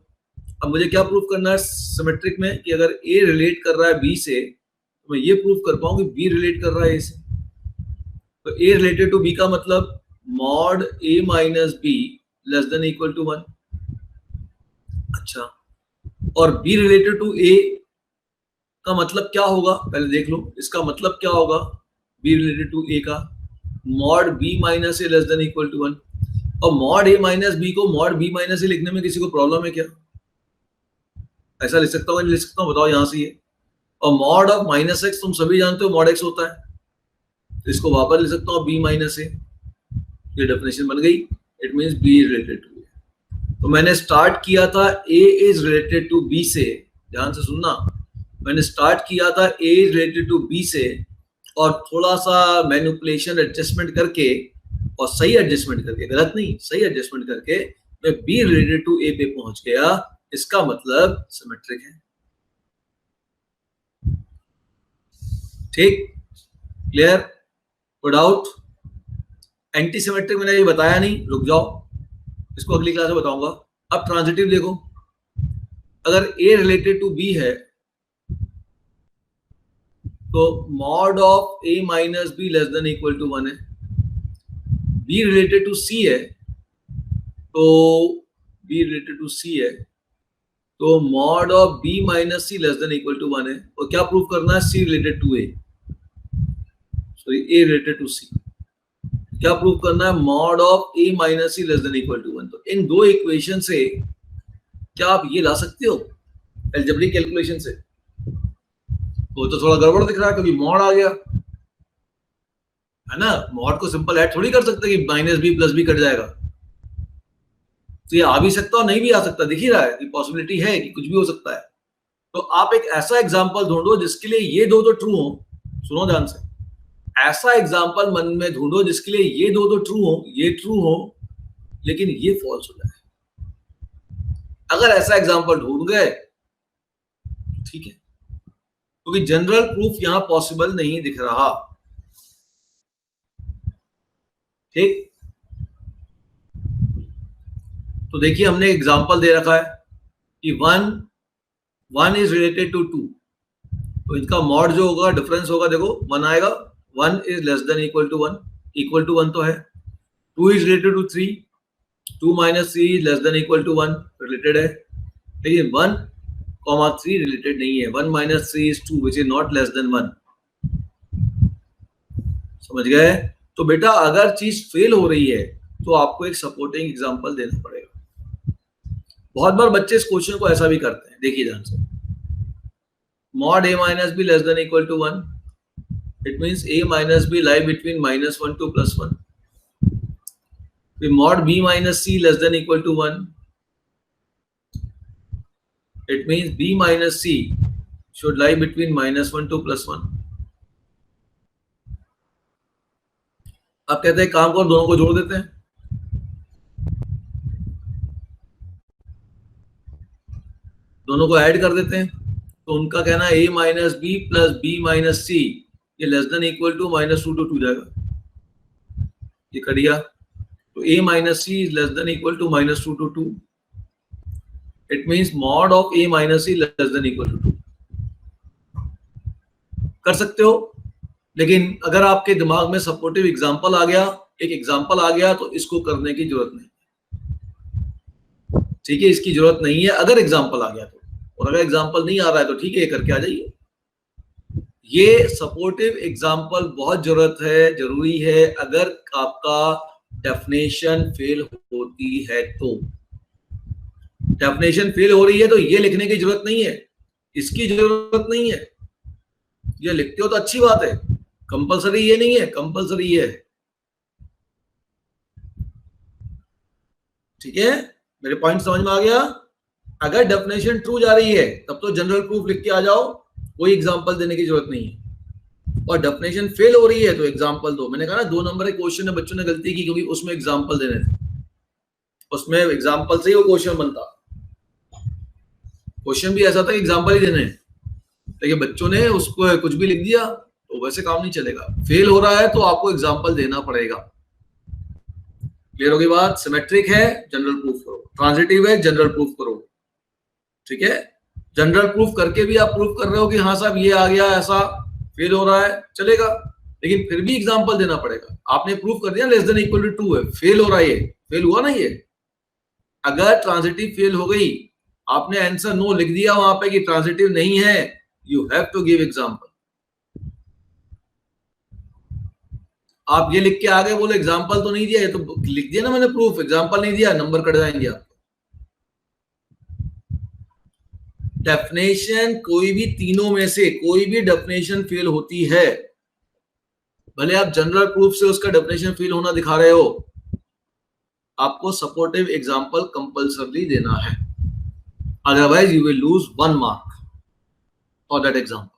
A: अब मुझे क्या प्रूफ करना है सिमेट्रिक में, कि अगर ए रिलेट कर रहा है बी से, तो मैं ये प्रूफ कर पाऊं कि बी रिलेट कर रहा है ए से। तो ए रिलेटेड टू बी का मतलब mod A minus B less than equal to 1। अच्छा, और b रिलेटेड टू a का मतलब क्या होगा, पहले देख लो इसका मतलब क्या होगा, b रिलेटेड टू a का mod b minus A less than equal to 1। और मॉड a माइनस b को मॉड b माइनस ए लिखने में किसी को प्रॉब्लम है क्या, ऐसा लिख सकता हूँ, नहीं लिख सकता हूँ, बताओ यहाँ से ये। और मॉड ऑफ माइनस एक्स तुम सभी जानते हो मॉड एक्स होता है, तो इसको वापस लिख सकता हूँ b माइनस ए, ये डेफिनेशन बन गई, it means b related to. तो मैंने स्टार्ट किया था A is related to B से, ध्यान से सुनना, मैंने स्टार्ट किया था A is related to B से, और थोड़ा सा मैनिपुलेशन एडजस्टमेंट करके, और सही एडजस्टमेंट करके, गलत नहीं, सही एडजस्टमेंट करके मैं B रिलेटेड टू A पे पहुंच गया, इसका मतलब सिमेट्रिक है। ठीक, क्लियर, कोई डाउट? एंटी सिमेट्रिक मैंने ये बताया नहीं, रुक जाओ, इसको अगली क्लास में बताऊंगा। अब ट्रांजिटिव देखो, अगर A रिलेटेड टू B है, तो mod of a minus B less than equal to 1 है, b रिलेटेड टू c है, तो b रिलेटेड टू c है, तो mod of b minus c less than equal to 1 है। और क्या प्रूव करना है? c related to a, sorry a related to c। क्या प्रूव करना है? Mod of a minus c less than equal to 1। तो इन दो इक्वेशन से क्या आप ये ला सकते हो अलजेब्रिक कैलकुलेशन से? वो तो थोड़ा गड़बड़ दिख रहा है क्योंकि मॉड आ गया है ना। मॉड को सिंपल ऐड थोड़ी कर सकते कि minus B plus B cut जाएगा। तो ये आ भी सकता और नहीं भी आ सकता, दिख ही रहा है कि पॉसिबिलिटी है कि कुछ भी हो सकता है। तो आप एक ऐसा एग्जांपल ढूंढो जिसके लिए ये दो तो ट्रू हो। सुनो ध्यान से, ऐसा एग्जांपल मन में ढूंढो जिसके लिए ये दो तो ट्रू हो, ये ट्रू हो लेकिन ये फॉल्स हो जाए। अगर ऐसा एग्जांपल ढूंढ गए ठीक है, क्योंकि जनरल प्रूफ यहां पॉसिबल नहीं दिख रहा। ठीक, तो देखिए हमने एग्जांपल दे रखा है कि 1 इज रिलेटेड टू 2, तो इनका मॉड जो होगा डिफरेंस होगा, देखो 1 आएगा, 1 is less than equal to 1, equal to 1 तो है। 2 is related to 3, 2 minus 3 is less than equal to 1, related है। लेकिन 1 3 रिलेटेड नहीं है। 1 minus 3 is 2 which is not less than 1। समझ गए? तो बेटा अगर चीज फेल हो रही है तो आपको एक सपोर्टिंग एग्जांपल देना पड़ेगा। बहुत बार बच्चे इस क्वेश्चन को ऐसा भी करते हैं, देखिए ध्यान से। Mod a minus B less than equal to 1, it means a minus B lie between -1 to +1। Mod b minus c less than equal to 1, it means b minus c should lie between -1 to +1। आप कहते हैं काम को और दोनों को जोड़ देते हैं, दोनों को ऐड कर देते हैं, तो उनका कहना है a minus B plus B minus C ये less than equal to -2 to 2 जाएगा, ये कट गया। तो a minus C is less than equal to -2 to 2, it means mod of a minus C less than equal to 2। कर सकते हो, लेकिन अगर आपके दिमाग में सपोर्टिव एग्जांपल आ गया, एक एग्जांपल आ गया, तो इसको करने की जरूरत नहीं। ठीक है, इसकी जरूरत नहीं है अगर एग्जांपल आ गया तो, और अगर एग्जांपल नहीं आ रहा है तो ठीक है, ये करके आ जाइए। ये सपोर्टिव एग्जांपल बहुत जरूरी है अगर आपका डेफिनेशन फेल होती है तो। डेफिनेशन फेल हो रही है तो ये लिखने की जरूरत नहीं है, इसकी जरूरत नहीं है। ये लिखते हो तो अच्छी बात है, कंपलसरी ये नहीं है, कंपलसरी ये है। ठीक है, मेरे पॉइंट समझ में आ गया? अगर डेफिनेशन ट्रू जा रही है तब तो जनरल प्रूफ लिख के आ जाओ, कोई एग्जांपल देने की जरूरत नहीं है। और डेफिनेशन फेल हो रही है तो एग्जांपल दो। मैंने कहा ना 2 नंबर के क्वेश्चन में बच्चों ने गलती की क्योंकि उसमें एग्जांपल देने थे, उसमें एग्जांपल से ही वो क्वेश्चन बनता। क्वेश्चन भी ऐसा था कि एग्जांपल ही देने, लेकिन बच्चों ने उसको कुछ भी लिख दिया तो वैसे काम नहीं चलेगा। फेल हो रहा है तो आपको एग्जांपल देना पड़ेगा। क्लियर होगी बात? सिमेट्रिक है जनरल प्रूफ करो, ट्रांजिटिव है जनरल प्रूफ करो। ठीक है, जनरल प्रूफ करके भी आप प्रूफ कर रहे हो कि हाँ साहब ये आ गया, ऐसा फेल हो रहा है, चलेगा, लेकिन फिर भी एग्जांपल देना पड़ेगा। आपने प्रूफ कर दिया लेस देन इक्वल टू 2 है, फेल हो रहा है, फेल हुआ ना ये। अगर ट्रांजिटिव फेल हो गई, आपने आंसर नो लिख दिया वहां पे कि ट्रांजिटिव नहीं है, you have to give example. आप ये लिख के आगे बोले एग्जांपल तो नहीं दिया, ये तो लिख दिया ना मैंने प्रूफ, एग्जांपल नहीं दिया, नंबर कट जाएंगे आप। डेफिनेशन कोई भी तीनों में से कोई भी डेफिनेशन फेल होती है, भले आप जनरल प्रूफ से उसका डेफिनेशन फेल होना दिखा रहे हो, आपको सपोर्टिव एग्जांपल कंपल्सरली देना है, otherwise you will lose 1 mark for that example.